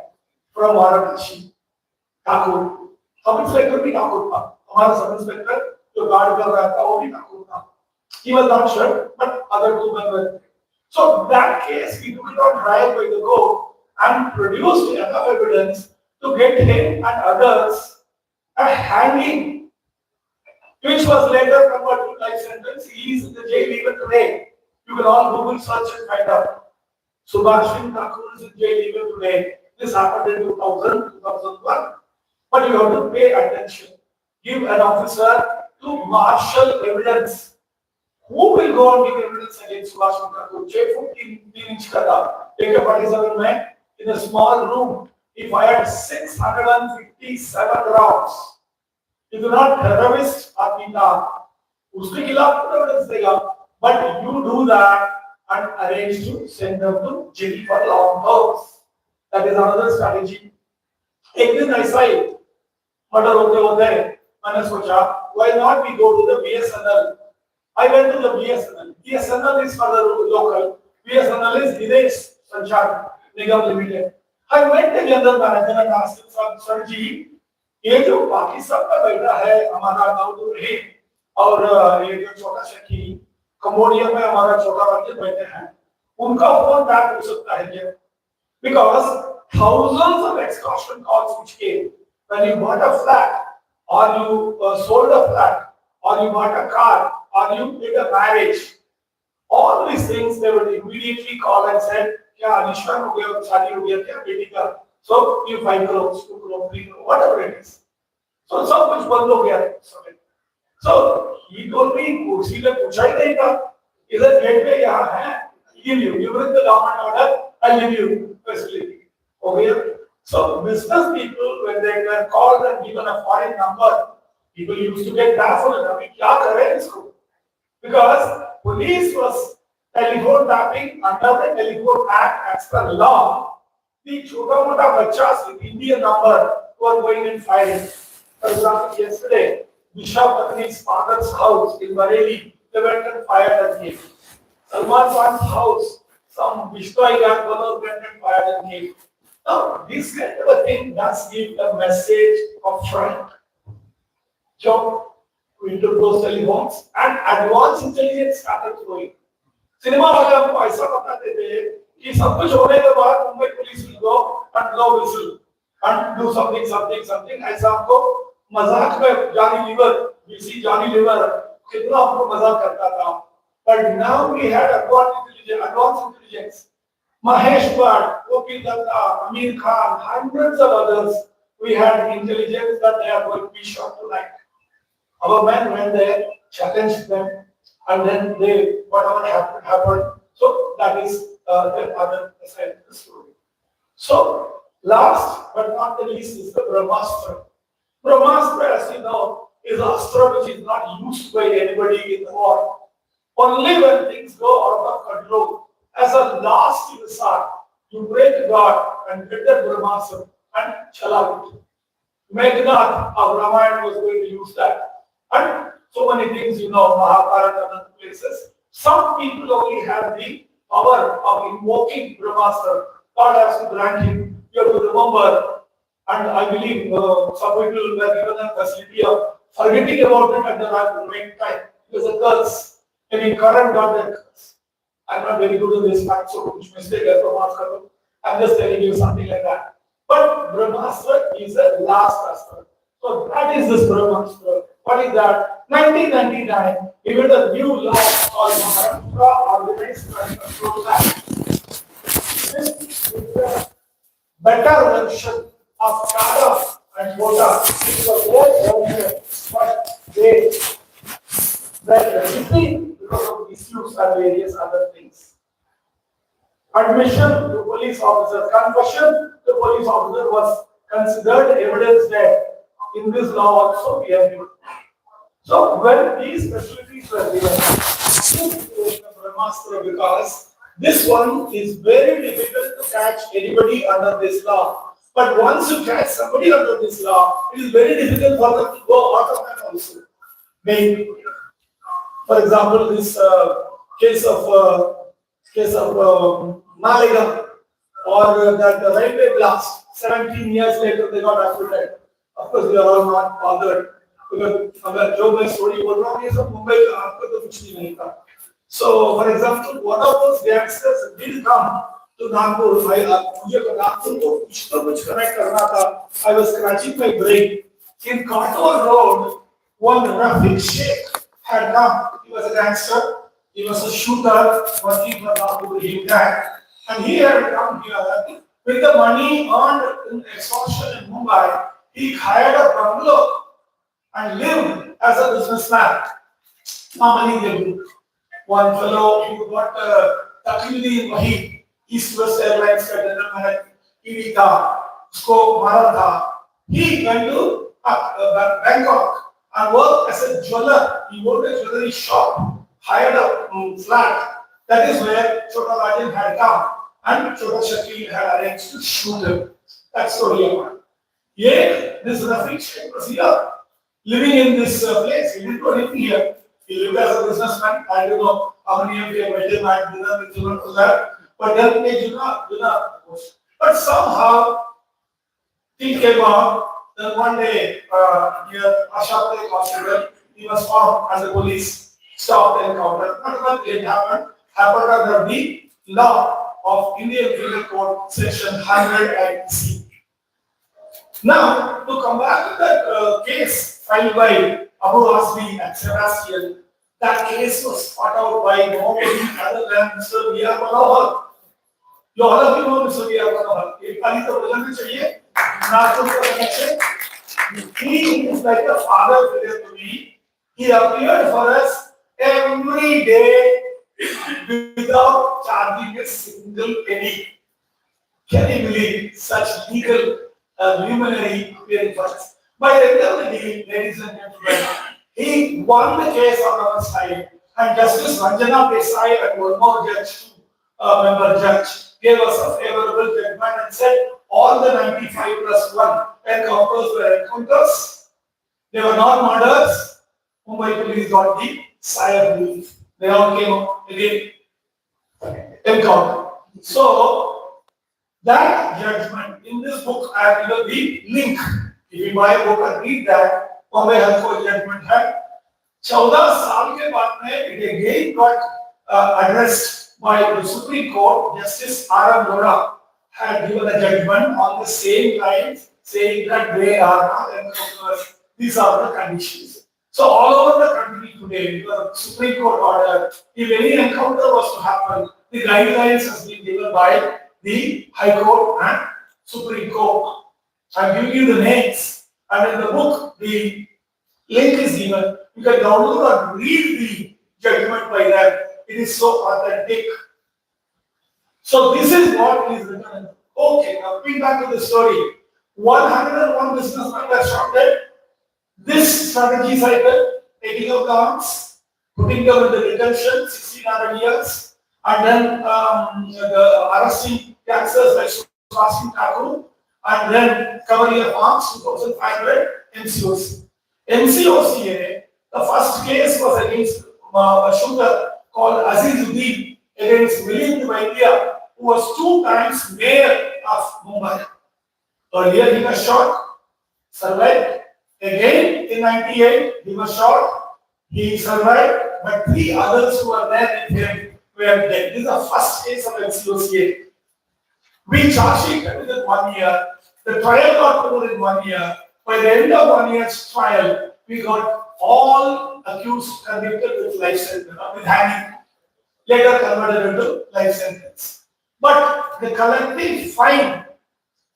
from Varanasi. Thakur. Sub-inspector भी Thakur था. हमारा सब-inspector जो guard कर रहा था वो भी Thakur था. He was not sure, but other 2 men were. So that case we took it on trial by the court and produced enough evidence to get him and others a hanging, which was later converted to life sentence. He is in the jail even today. You can all Google search and find out. Subhash Thakur is in jail even today. This happened in 2000, 2001. But you have to pay attention. Give an officer to marshal evidence. Who will go and give evidence against Subhash Thakur? 6 foot 3 inch ka tha. AK-47 mein, in a small room, he fired 657 rounds. If you're not terrorist, aapni na, uske khilaf evidence dega. But you do that and arrange to send them to jail for long terms. That is another strategy. एक दिन ऐसा ही murder होते होते मैंने सोचा why not we go to the BSNL. I went to the BSNL. BSNL is for the local. BSNL is Videsh Sanchar Nigam Limited. I met the general manager and asked him, sir जी, ये जो बाकी सबका बेटा है हमारा गाँव दूर है और ये जो छोटा शकी कम्बोडिया में हमारा छोटा बच्चे बैठे हैं उनका फोन टैप हो सकता है क्या? Because thousands of extortion calls which came when you bought a flat or you sold a flat or you bought a car or you did a marriage, all these things they would immediately call and said, क्या निशान हो गया शादी हो गया क्या बेटी का? So you 5 crores, 2 crores, 3 crores, whatever it is. So सब कुछ बंद हो गया है. So he told me कुर्सी ने पूछा ही नहीं था इधर गेट पे यहाँ है give you bring the government order I give you facility. Okay. So business people when they were called and given a foreign number, people used to get baffled. अभी क्या करें इसको? Because police was telephone tapping under the Telephone Act as per law. The छोटा मोटा बच्चा with Indian number were going and firing. For example, yesterday, Disha Patni's father's house in Bareilly, they went and fired and killed. Salman Khan's house, some Vishnu Iran went and fired and killed. Now, this kind of a thing does give a message of fright. So, we took those telephones and advanced intelligence started flowing. Cinema वाले हमको ऐसा बताते थे कि सब कुछ होने के बाद Mumbai police will go and blow whistle and do something ऐसा हमको मजाक में जानी लीवर बीसी जानी लीवर कितना हमको मजाक करता था. But now we had advanced intelligence. Mahesh Bhatt, Gopi Datta, Amir Khan, hundreds of others. We had intelligence that they are going to be shot tonight. Our men went there, challenged them, and then whatever happened. So that is the other side of the story. So last but not the least is the Brahmastra. Brahmastra, as you know, is an astra which is not used by anybody in the war. Only when things go out of control, as a last resort, you pray to God and get that Brahmastra and chala it. Meghnad of Ramayana was going to use that. And so many things, Mahabharata and other places. Some people only have the power of invoking Brahmastra. God has to grant him. You have to remember. And I believe some people were given a facility of forgetting about it at the right time. It was a curse. Any current got that curse. I'm not very good in this fact, so which mistake I don't. I'm just telling you something like that. But Brahmastra is a last astra. So that is this Brahmastra. What is that? 1999, we made a new law called Maharashtra Organized Crime Control Act. This is a better version of Tata and Bota. It is a old version, but they were missing because of issues and various other things. Admission to police officer, confession to police officer was considered evidence there. In this law also we have given. So when these facilities were given, Brahmastra, because this one is very difficult to catch anybody under this law. But once you catch somebody under this law, it is very difficult for them to go out of that also. Maybe, for example, this case of Malaysia or that railway blast. 17 years later, they got acquitted. Of course, we are all not bothered because अगर जो मैं story बोल रहा हूँ ये सब मुंबई का आपको तो कुछ भी नहीं था. So, for example, one of those gangsters did come to Nagpur. मुझे Nagpur को कुछ connect करना था. I was scratching my brain. In Katwa Road, one Rafiq Sheikh had come. He was a gangster. He was a shooter working for Nagpur Himdat. And he had come here with the money earned in extortion in Mumbai. He hired a bungalow and lived as a businessman. Normally, they do. One fellow who got Takili in Wahi, East West Airlines का general manager ED था, उसको मारा था. He went to Bangkok and worked as a jeweler. He owned a jewelry shop, hired a flat, That is where Chota Rajan had come and Chota Shakil had arranged to shoot him. That story happened. Yet, this Rafiq Sheikh was here, living in this place. He didn't do anything here. He lived as a businessman. I don't know how many of you have met him at dinner with children for that. But then they do not. But somehow, things came out. Then one day, near Ashapur Hospital, he was found and the police stopped the encounter. Not what it happened under the law of Indian Penal Code, section 100 Now, to come back to that case filed by Abu Hasbi and Sebastian, that case was fought out by nobody other than Mr. V.R. Manohar. You all of you know Mr. V.R. Manohar. एक खाली तो बोलना चाहिए, ना तो बोलना चाहिए. He is like a father figure to me. He appeared for us every day without charging a single penny. Can you believe such legal luminary appearing for us? By the end of the day, ladies and gentlemen, he won the case on our side, and Justice Ranjana Desai and one more judge, member judge, gave us a favorable judgment and said all the 95 plus 1 encounters were encounters. They were not murders. Mumbai police got the sigh of relief. They all came again encounter. So that judgment in this book, I have given the link. If you buy a book and read that, Bombay High Court judgment है. 14 साल के बाद में it again got addressed by the Supreme Court. Justice R. M. Lora had given a judgment on the same lines, saying that they are not encounters. These are the conditions. So all over the country today, the Supreme Court order, if any encounter was to happen, the guidelines has been given by the High Court and Supreme Court. I'm giving you the names, and in the book, the link is given. You can download and read the judgment by them. It is so authentic. So this is what is written. Okay, now coming back to the story. 101 businessmen were shot dead. This strategy cycle, taking up guns, putting them in the detention, 1600 years, and then arresting gangsters like Subhash Thakur, and then covering of arms, 2500 MCOC. MCOCA, the first case was against a shooter called Azizuddin against Milind Vaidya, who was 2 times mayor of Mumbai. Earlier he was shot, survived. Again in 98 he was shot, he survived, but 3 others who were there with him were dead. This is the first case of MCOCA. We charged it within 1 year. The trial got over in 1 year. By the end of 1 year's trial, we got all accused convicted with life sentence, with hanging, later converted into life sentence. But the collective fine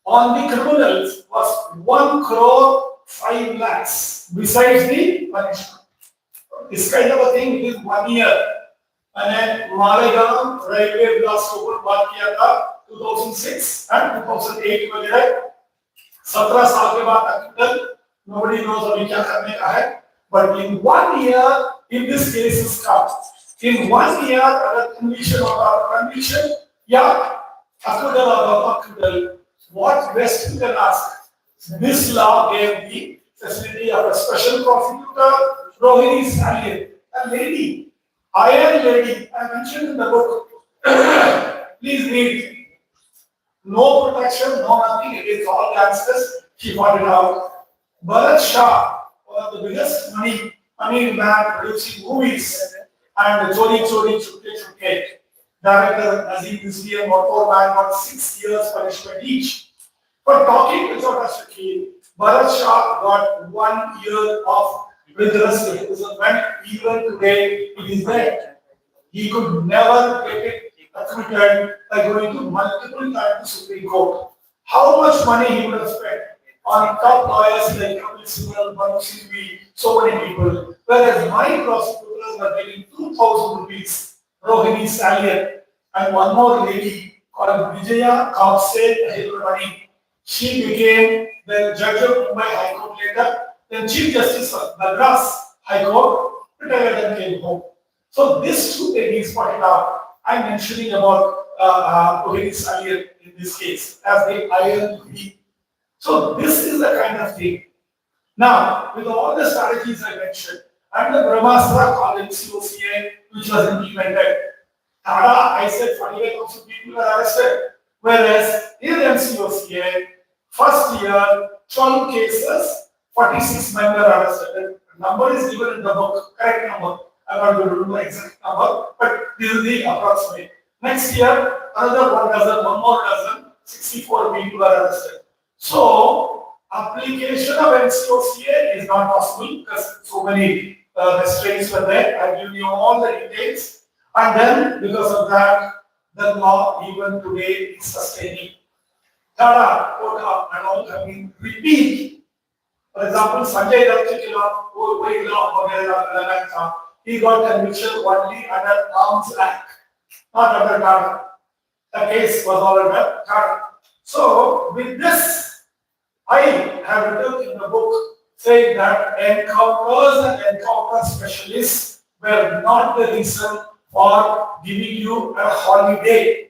on the criminals was 1 crore 5 lakhs besides the punishment. This kind of a thing within 1 year. मैंने Malegaon railway blast के ऊपर बात किया था 2006 and 2008 वगैरह 17 साल के बाद तक nobody knows अभी क्या करने का है. But in 1 year, if this case is come, in 1 year अगर conviction or conviction या acquittal or acquittal, what best you can ask? This law gave the facility of a special prosecutor, Rohini Stallion, a lady, iron lady, I mentioned in the book. Please read. No protection, no nothing, it is all gangsters. She fought it out. Bharat Shah, one of the biggest money man producing movies, and Chori Chori Chupke Chupke. Director Azim Rizvi and Motor Man got 6 years punishment each. For talking to Chota Shakil, Bharat Shah got 1 year of rigorous imprisonment. Even today, it is there. He could never get it acquitted by going to multiple times to Supreme Court. How much money he would have spent on top lawyers like Kapil Sibal, Manu Singhvi, so many people. Whereas my prosecutors were getting 2,000 rupees, Rohini Stallion, and one more lady called Vijaya Kapse Ahilwani. She became the judge of Mumbai High Court later, then Chief Justice of Madras High Court, retired and came home. So this 2 ladies pointed out I'm mentioning about police earlier in this case as the iron V. So this is the kind of thing. Now, with all the strategies I mentioned, and the Brahmastra COCA, which was implemented, Tada, I said 45,000 people were arrested. Whereas in MCOCA, first year, 12 cases, 46 men were arrested. The number is given in the book, correct number. I'm not going to do the exact number, but this is the approximate. Next year, another 1 dozen, one more dozen, 64 people were arrested. So, application of NCOCA is not possible because so many restraints were there. I give you all the details. And then, because of that, the law even today is sustaining. Tada, Kota, and all have been repeated. For example, Sanjay Dutt ke khilaf, he got conviction only under arms act, not under Tada. The case was all under Tada. So, with this, I have written in the book saying that encounters and encounter specialists were not the reason for giving you a holiday.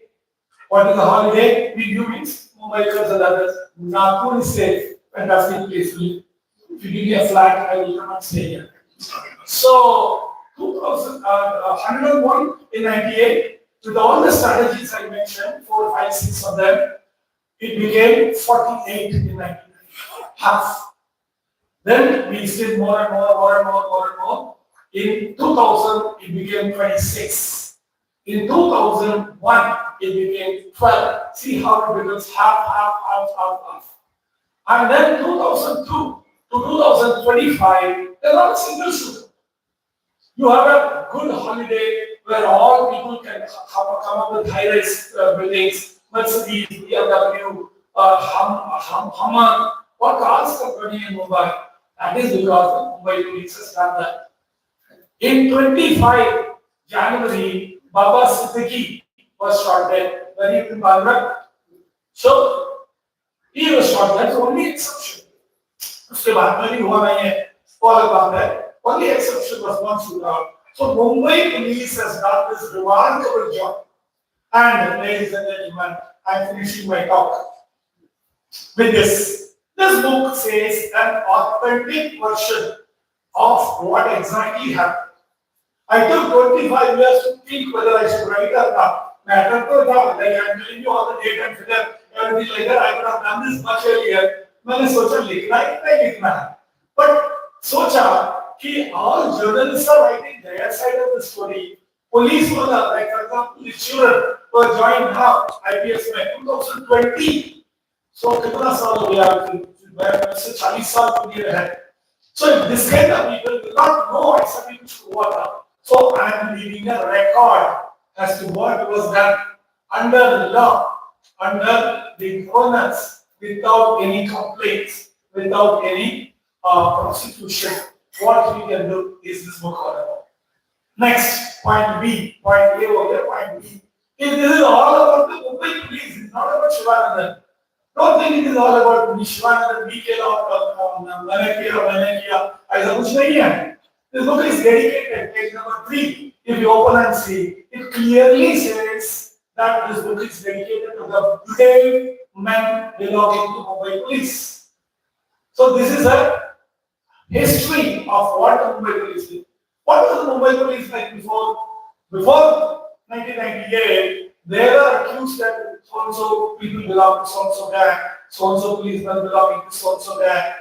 What is a holiday? We give means Mumbaikars and others. Nagpur is safe, fantastic place. If you give me a flat, I will come and stay here. So, 101 in 98, with all the strategies I mentioned, 4, 5, 6 of them, it became 48 in 99, half. Then we did more and more. In 2000, it became 26. In 2001, it became 12. See how it becomes half. And then 2002 to 2025, they're not single shooter. You have a good holiday where all people can come up with high-rise buildings, Mercedes, BMW, Hummer, what cars are running in Mumbai. That is because the Mumbai police has done that. In 25 January, Baba Siddiqui was shot dead when he was in Bandra. So, he was shot dead, only exception. उसके बाद में भी हुआ नहीं है, वो अलग बात है. Only exception was one shootout. So Mumbai police has done this remarkable job. And ladies and gentlemen, I'm finishing my talk with this. This book says an authentic version of what exactly happened. I took 25 years to think whether I should write or not. Matter to doubt, like I'm telling you all the date and figure, everything like that. I could have done this much earlier. मैंने सोचा लिखना है नहीं लिखना है. But सोचा कि all journalists are writing their side of the story. Police वाला, like for example, children were joined now IPS में 2020. So कितना साल हो गया? मैं से 40 साल पहले है. So if this kind of people will not know exactly what. So I am leaving a record as to what was done under the law, under the governance, without any complaints, without any prosecution. What we can do is this book all about. Next, point B, point A over here, point B. If this is all about the Mumbai police, it's not about Shivanandan. Don't think it is all about Shivanandan, BK or Manakia. ऐसा कुछ नहीं है. This book is dedicated, page number 3. If you open and see, it clearly says that this book is dedicated to the brave men belonging to Mumbai police. So this is a history of what the Mumbai police did. What was the Mumbai police like before? Before 1998, they were accused that so-and-so people belong to so-and-so gang, so-and-so policemen belonging to so-and-so gang.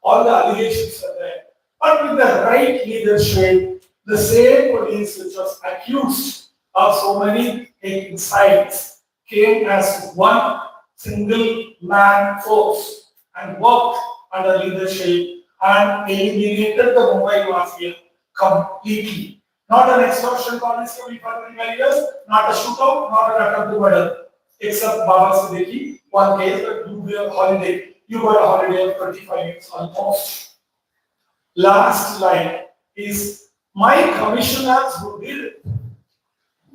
All the allegations are there. But with the right leadership, the same police which was accused of so many taking sides came as one single man force and worked under leadership and eliminated the Mumbai mafia completely. Not an extortion policy for 25 years, not a shootout, not an attempt to murder, except Baba Siddiqui, one case that you got a holiday. You got a holiday of 25 years almost. Last line is my commissioners who did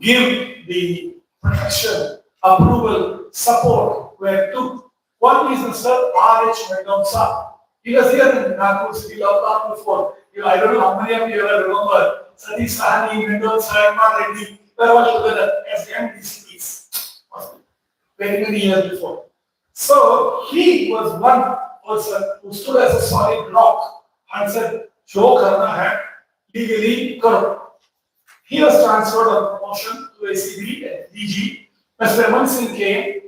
give the protection, approval, support were two. One is Mr. R.H. Mendonca. He was here in Nagpur City Law before. I don't know how many of you ever remember Satish Sahani, Mendel Sayama Reddy, were all together as young DCPs very many years before. So he was one person who stood as a solid rock and said, "Jo karna hai, legally karo." He was transferred on promotion to ACB and DG. Mr. Raman Singh came.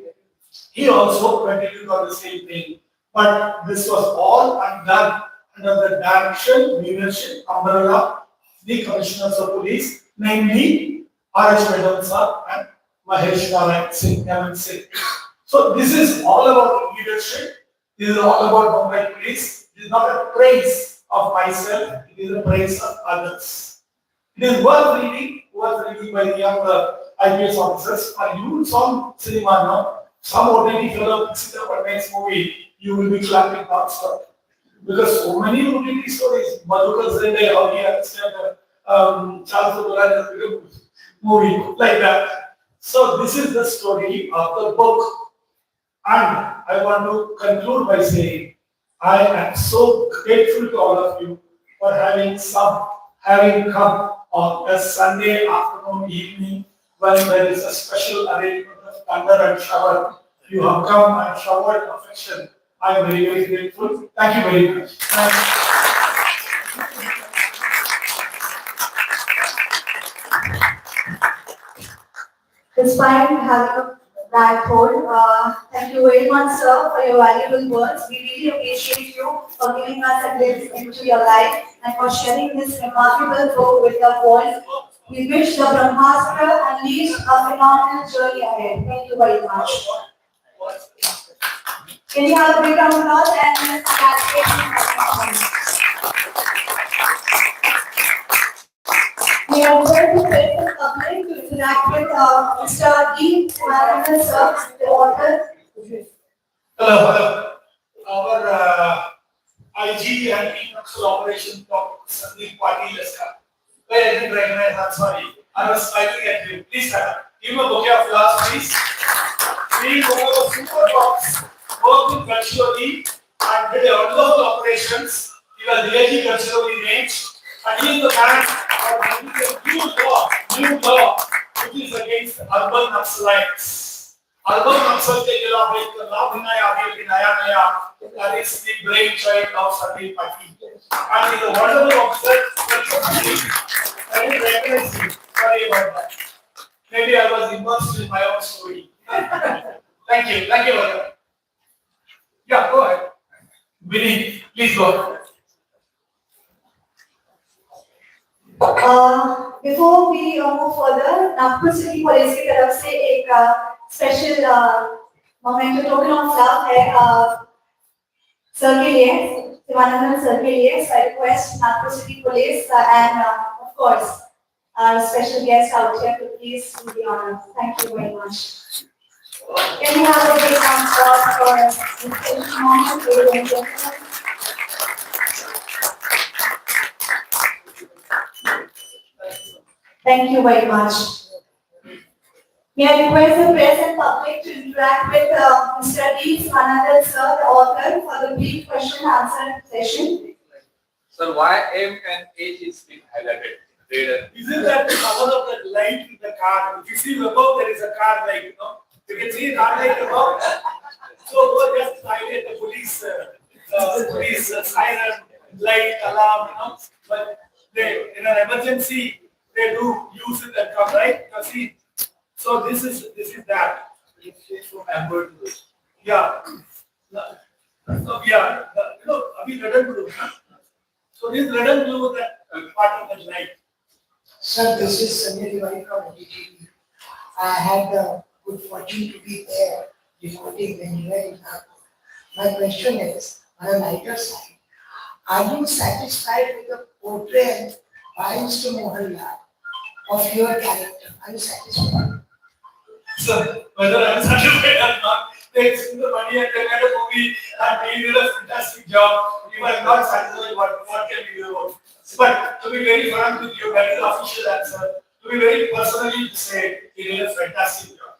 He also continued on the same thing. But this was all undone under the direction, leadership, umbrella of the commissioners of police, namely R.H. Medon sir and Mahesh Narayan Singh, Narayan Singh. So this is all about leadership. This is all about Mumbai police. It is not a praise of myself. It is a praise of others. It is worth reading by the young IPS officers. You saw cinema now. Some OTT fellow picks it up and makes movie, you will be clapping non-stop. Because so many OTT stories, Madhukar Zende, how he understand Charles Durand movie, like that. So this is the story of the book. And I want to conclude by saying, I am so grateful to all of you for having come on a Sunday afternoon, evening, when there is a special arrangement of thunder and shower. You have come and showered affection. I am very, very grateful. Thank you very much. Despite having a bad cold, thank you very much, sir, for your valuable words. We really appreciate you for giving us a glimpse into your life and for sharing this remarkable book with your voice. We wish the Brahmastra Unleashed a phenomenal journey ahead. Thank you very much. Can you have a big round of applause and we are going to take the public to interact with Mr. D. Maranatha, sir, the author. Hello. Our IG and National Operation Dr. Sandeep Patil has come. Where I didn't recognize, I'm sorry. I was smiling at you. Please give him a bouquet of flowers, please. He was a super box, worked in Gadchiroli and did a wonderful operations. He was the AG Gadchiroli range. And he is the man who is a new law, which is against urban Naxalites. Urban Naxal के खिलाफ एक law बनाया अभी नया that is the brainchild of Sandeep Patil. And he is a wonderful officer. I didn't recognize him. Sorry about that. Maybe I was immersed in my own story. Thank you, brother. Yeah, go ahead. Vinny, please go ahead. Before we move further, Nagpur City Police की तरफ से एक special memento token of love है sir के लिए, Sivanandan sir के लिए. So I request Nagpur City Police and of course our special guest out here to please do the honors. Thank you very much. Can we have a big round of applause for this special moment, ladies and gentlemen? Thank you very much. May I request the press and public to interact with Mr. D. Swanandal sir, the author, for the brief question answer session. Sir, why M and H is being highlighted? Isn't that the power of the light in the car? If you see above, there is a car light, you know. You can see a car light above. So just highlight the police siren, light, alarm, you know. But they, in an emergency, they do use it and come, right? You see. So this is that. It's from amber to this. Yeah. So yeah, you know, abhi red and blue. So this red and blue is that part of the light. Sir, this is Sanjay Tiwari from OTT. I had the good fortune to be there reporting when you were in Nagpur. My question is, on a lighter side, are you satisfied with the portrayal by Mr. Mohanlal of your character? Are you satisfied? So whether I'm satisfied or not, they spend the money and they made a movie and they did a fantastic job. If I'm not satisfied, what can we do? But to be very frank with you, that is the official answer. To be very personally to say, he did a fantastic job.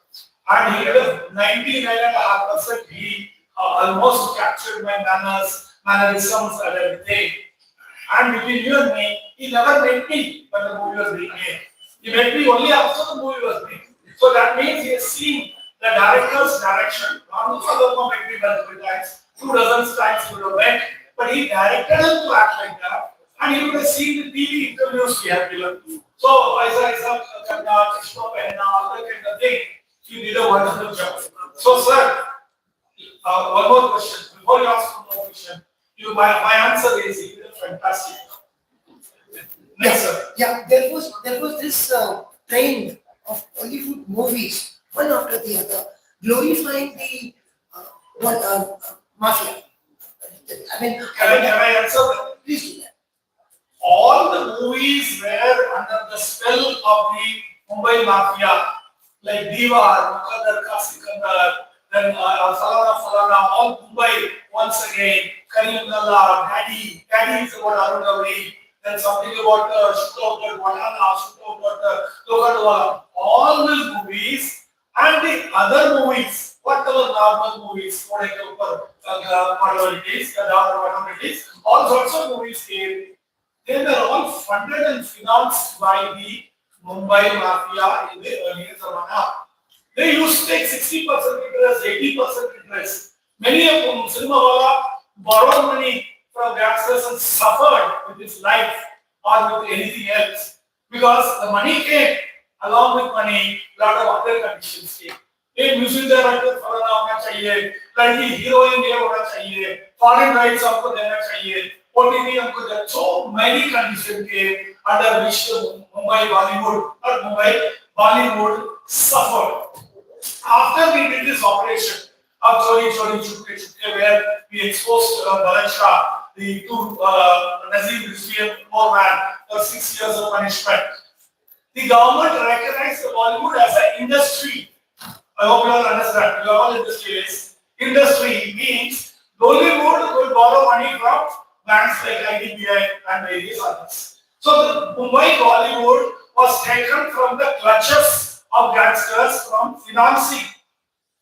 And he did a 99.5%. He almost captured my manners, mannerisms and everything. And between you and me, He never met me when the movie was being made. He met me only after the movie was made. So that means he has seen the director's direction. Not also met me multiple times, 2 dozen times he would have met, but he directed him to act like that. And he would have seen the TV interviews we have given. So, Isaac, Kanda, Krishna, Penna, all that kind of thing, he did a wonderful job. So, sir, one more question. Before you ask one more question, my answer is fantastic. Yes, sir. Yeah, there was this trend of Hollywood movies, one after the other, glorifying the mafia. I mean, Can I answer that? please do that. All the movies were under the spell of the Mumbai Mafia, like Diwar, Muqaddar Ka Sikandar, then Falana, all Mumbai once again, Karimullah, Daddy is about Arun Gowri, then something about Shukla Wadana, Shukla Lokadwala, all these movies and the other movies, whatever normal movies, whatever it is, all sorts of movies came. They were all funded and financed by the Mumbai Mafia in the earlier Zamana. They used to take 60% interest, 80% interest. Many of them, cinema wala, borrowed money from gangsters and suffered with his life or with anything else. Because the money came, along with money, lot of other conditions came. एक music director फलाना होना चाहिए, लड़की heroine ये होना चाहिए, foreign rights आपको देना चाहिए, OTT हमको देना, so many conditions came under which Mumbai Bollywood suffered. After we did this operation of Chori Chori Chupke Chupke, where we exposed Bharat Shah, the two Nazim Rizvi poor man for 6 years of punishment, the government recognized the Bollywood as an industry. I hope you all understand. You are all industrialists. Industry means Bollywood will borrow money from banks like IDBI and various others. So the Mumbai Bollywood was taken from the clutches of gangsters from financing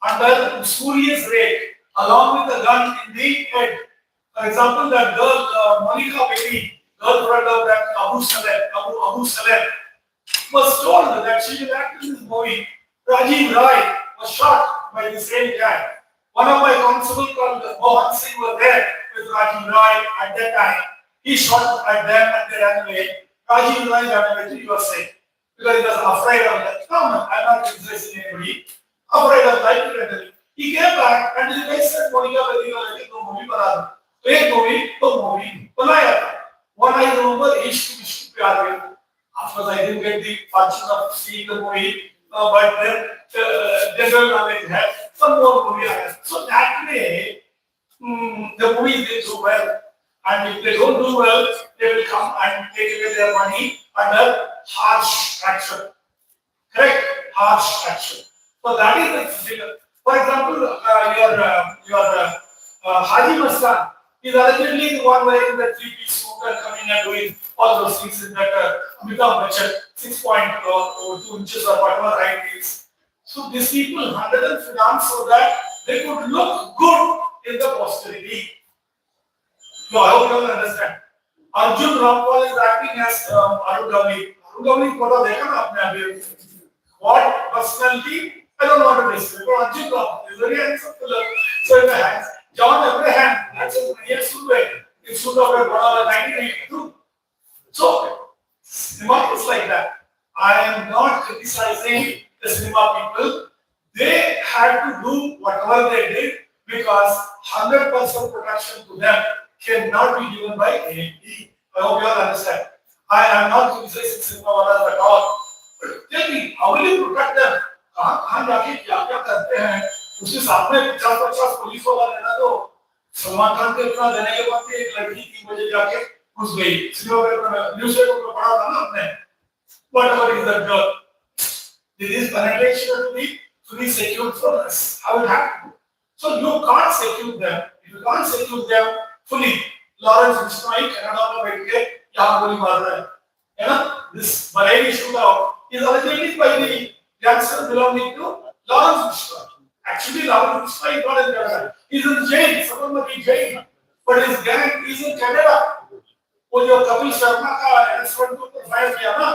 under spurious rate, along with the gun in the head. For example, that girl Monica Baby, girlfriend of that Abu Saleh, was told that she will act in this movie. Rajiv Rai was shot by the same guy. One of my constables called Mohan Singh was there with Rajiv Rai at that time. He shot at them and they ran away. Rajiv Rai ran away to USA because he was afraid of that. No, I'm not criticizing anybody. Afraid of life. He came back and the guy said, Monica, no movie bana. Ek movie, to movie. Banaya tha. One I remember, Ishq Pyar Mein. Of course, I didn't get the fortune of seeing the movie, but then general knowledge had one more movie. So that way, the movies did do well. And if they don't do well, they will come and take away their money under harsh action. Correct? Harsh action. So that is the figure. For example, your Haji Mastan is allegedly the one wearing the three-piece suit and coming and doing all those things in that Amitabh Bachchan 6.2 inches or whatever height is. So these people handled and financed so that they could look good in the posterity. No, I hope you all understand. Arjun Rampal is acting as Arun Gowri. Arun Gowri photo dekha na apne abhi. What personality? I don't want to describe. But Arjun Rampal is very handsome fellow. So in the hands, John Abraham, that's a real Sudwe. It's Sudwe of 1982. So cinema is like that. I am not criticizing the cinema people. They had to do whatever they did because 100% protection to them cannot be given by AMD. I hope you all understand. I am not criticizing cinema walas at all. But tell me, how will you protect them? कहाँ जाके क्या करते हैं? उसके सामने 50-50 police वाला रहना तो सलमान खान के इतना देने के बाद एक लड़की 3 बजे जाके घुस गई। सिनेमा में न्यूज़ पेपर में पढ़ा था ना आपने? Whatever is that girl? There is penetration to be fully secured from us. How it happened? So you can't secure them. If you can't secure them fully, Lawrence Bishnoi Canada में बैठ के यहाँ गोली मार रहा है ना? This Bareilly shootout is originated by the gangster belonging to Lawrence Bishnoi. Actually, Lawrence Bishnoi is not in Canada. He's in jail. Someone might be jail, but his gang is in Canada. वो जो कपिल शर्मा का restaurant को profile किया ना,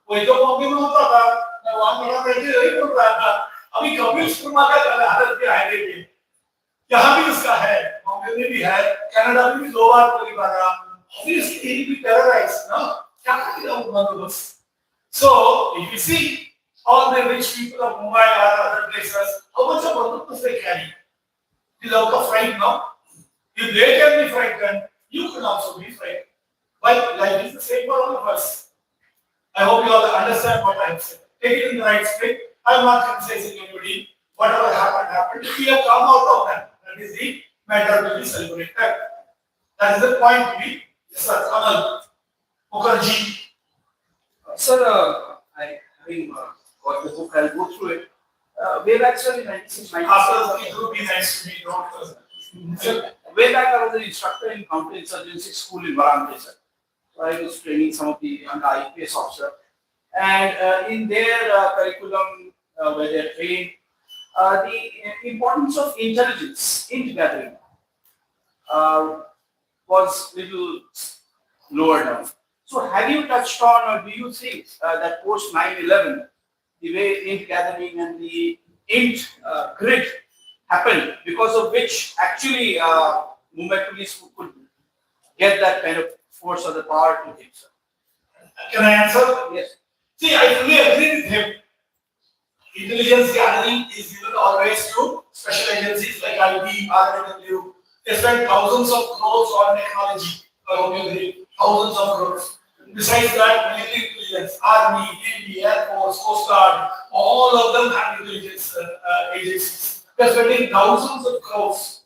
वो जो बॉम्बे में होता था, मैं वहां बड़ा बैठे वही बोल रहा था। अभी कपिल शर्मा का हालत क्या है देखिए, यहाँ भी उसका है, बॉम्बे में भी है, कनाडा में भी 2 बार परिवार रहा। Obviously, he will be terrorized, no? क्या करेगा वो बंदोबस्त? So, if you see all the rich people of Mumbai or other places, how much of bandukos they carry? It is out of fright, no? If they can be frightened, you can also be frightened. But life is the same for all of us. I hope you all understand what I am saying. Take it in the right spirit. I am not criticizing anybody. Whatever happened, happened. We have come out of that. That is the matter to be celebrated. That is the point to be. Yes, sir. Kamal Mukherjee. Sir, having got the book, I'll go through it. Way back, sir, in 96, After it would be nice to be don't. sir, way back, I was an instructor in counterinsurgency school in Varanasi, sir. So I was training some of the young IPS officers. And in their curriculum, where they're trained, the importance of intelligence in gathering was little lower down. So have you touched on, or do you think that post 9/11, the way int gathering and the int grid happened, because of which actually Mumbai police could get that kind of force or the power to him, sir? Can I answer? Yes. See, I fully agree with him. Intelligence gathering is given always to special agencies like IB, RW. They spend thousands of crores on technology. I hope you agree. Thousands of crores. Besides that, military intelligence, Army, Navy, Air Force, Coast Guard, all of them have intelligence agencies. They're spending thousands of crores.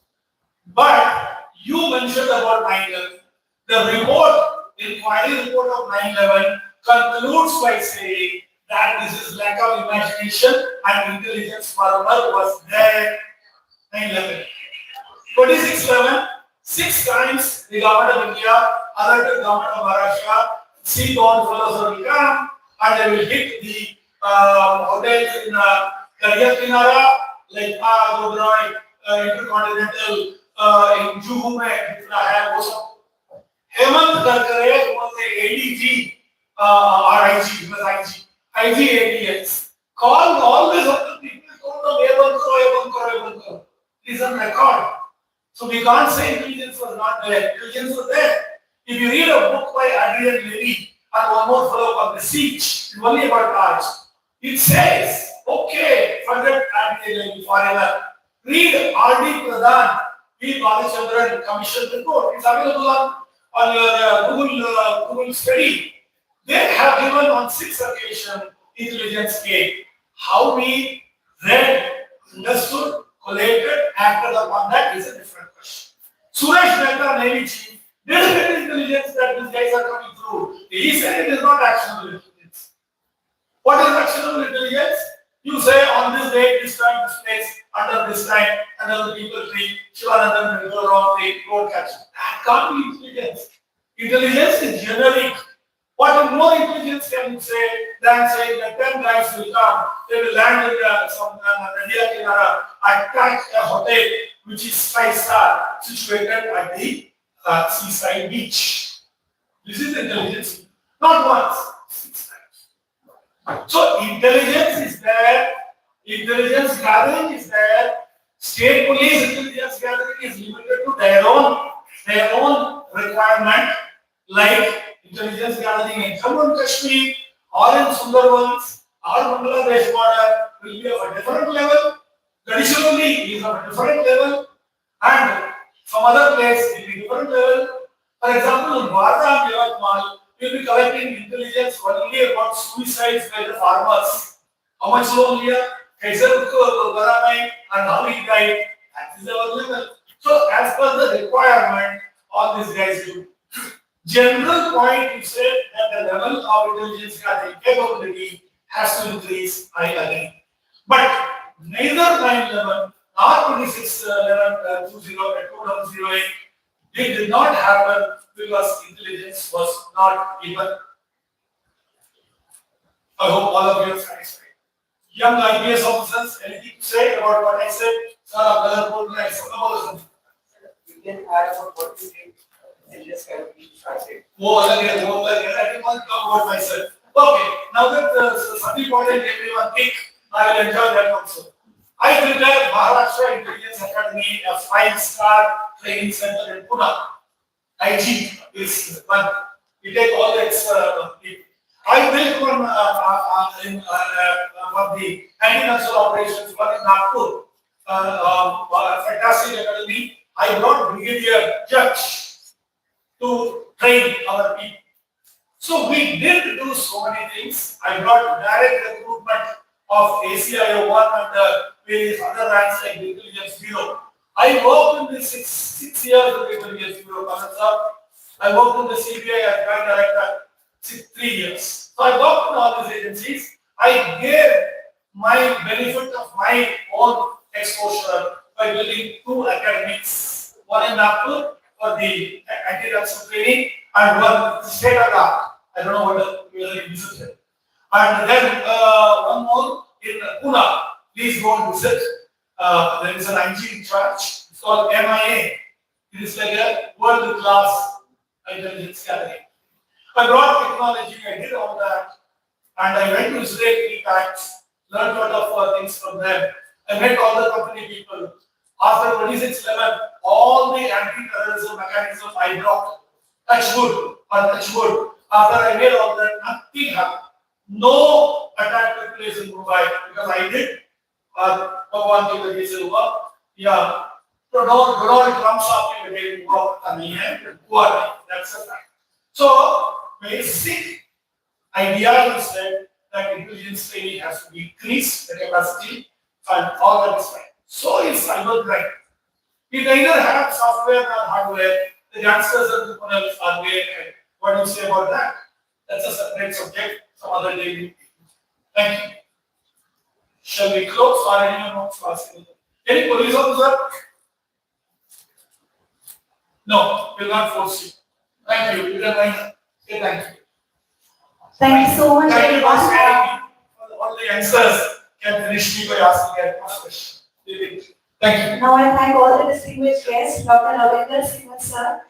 But you mentioned about 9/11. The report, inquiry report of 9/11 concludes by saying that this is lack of imagination and intelligence murmur was there 9/11. 26/11, 6 times the government of India, other the government of Maharashtra, seaborne fellows will come and they will hit the hotels in Karya Kinara, like Oberoi, Intercontinental, in Juhu में जितना है वो सब Hemant Karkare was the ADG or IG, was IG ADS called all these other people, told them ये बंद करो, ये बंद करो, ये बंद करो. It is on record. So we can't say intelligence was not there. Intelligence was there. If you read a book by Adrian Levy and one more fellow called The Siege, it's only about Taj. It says, okay, forget Adrian Levy forever. Read R.D. Pradhan, V. Balachandran Commission report. It's available on your Google study. They have given on 6 occasions intelligence gate. How we read, understood, collated, acted upon that is a different question. Suresh Mehta, Navy Chief, did get intelligence that these guys are coming through. He said it is not actionable intelligence. What is actionable intelligence? You say on this date, this time, this place, under this time, and then the people think Shivanandan will go wrong, they road catch. That can't be intelligence. Intelligence is generic. What more intelligence can you say than saying that 10 guys will come, they will land in some Nadia Kinara, attack a hotel which is 5-star situated at the seaside beach. This is intelligence. Not once, 6 times. So intelligence is there, intelligence gathering is there, state police intelligence gathering is limited to their own requirement, like intelligence gathering in Jammu and Kashmir or in Sundarbans or Bangladesh border will be of a different level. Traditionally is of a different level, and some other place will be different level. For example, in Wardha and Yavatmal, we will be collecting intelligence only about suicides by the farmers. How much loan liya, kaise usko gara nahi, and how he died. That is our level. So as per the requirement, all these guys do. General point you said that the level of intelligence gathering capability has to increase, I agree. But neither 9/11 nor 26/11/2008 it did not happen because intelligence was not given. I hope all of you are satisfied. Young IPS officers, anything to say about what I said? Sir, You can add about what you did. Yes, I started. I didn't want to talk about myself. Okay, now that Sati Patel gave me one kick, I will enjoy that also. I prepared Maharashtra Intelligence Academy, a five-star training center in Pune. IG is one. We take all its people. I built one for the anti-nexual operations one in Nagpur. Fantastic academy. I brought Brigadier Judge to train our people. So we did do so many things. I brought direct recruitment of ACIO 1 and various other ranks like the Intelligence Bureau. I worked in the six years of the Intelligence Bureau, sir. I worked in the CBI as Joint Director 3 years. So I worked in all these agencies. I gave my benefit of my own exposure by building two academies, one in Nagpur for the anti-nexual training and one state of the art. I don't know whether you visited. And then one more in Pune. Please go and visit. There is an IG in charge. It's called MIA. It is like a world-class intelligence gathering. I brought technology, I did all that, and I went to Israel 3 times, learned a lot of things from them. I met all the company people. After 26/11, all the anti-terrorism mechanisms I brought, touch wood. After I made all that, nothing happened. No attack took place in Mumbai because I did. भगवान की वजह से हुआ या Donald Trump साहब की वजह से हुआ नहीं है हुआ नहीं. That's a fact. So basic idea is that intelligence training has to be increased the capacity and all that is fine. So is cybercrime. We neither have software nor hardware. The youngsters and the criminals are way ahead. What do you say about that? That's a separate subject. Some other day. Thank you. Shall we close or anyone wants to ask anything? Any police officer? No, we'll not force you. Thank you. You can say thank you. Thank you so much, Thank you for everyone. sharing. All the answers can finish me by asking their question. Thank you. Now I thank all the distinguished guests, Dr. Ravinder Singh sir,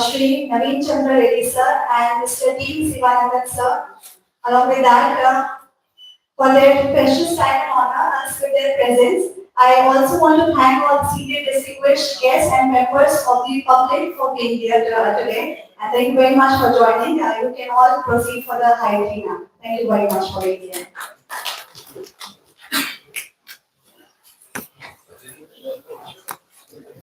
Shri Naveen Chandra Reddy sir, and Mr. T. Sivanandan sir. Along with that, for their precious time and honor us with their presence. I also want to thank all the senior distinguished guests and members of the public for being here today. And thank you very much for joining. You can all proceed for the high tea now. Thank you very much for being here.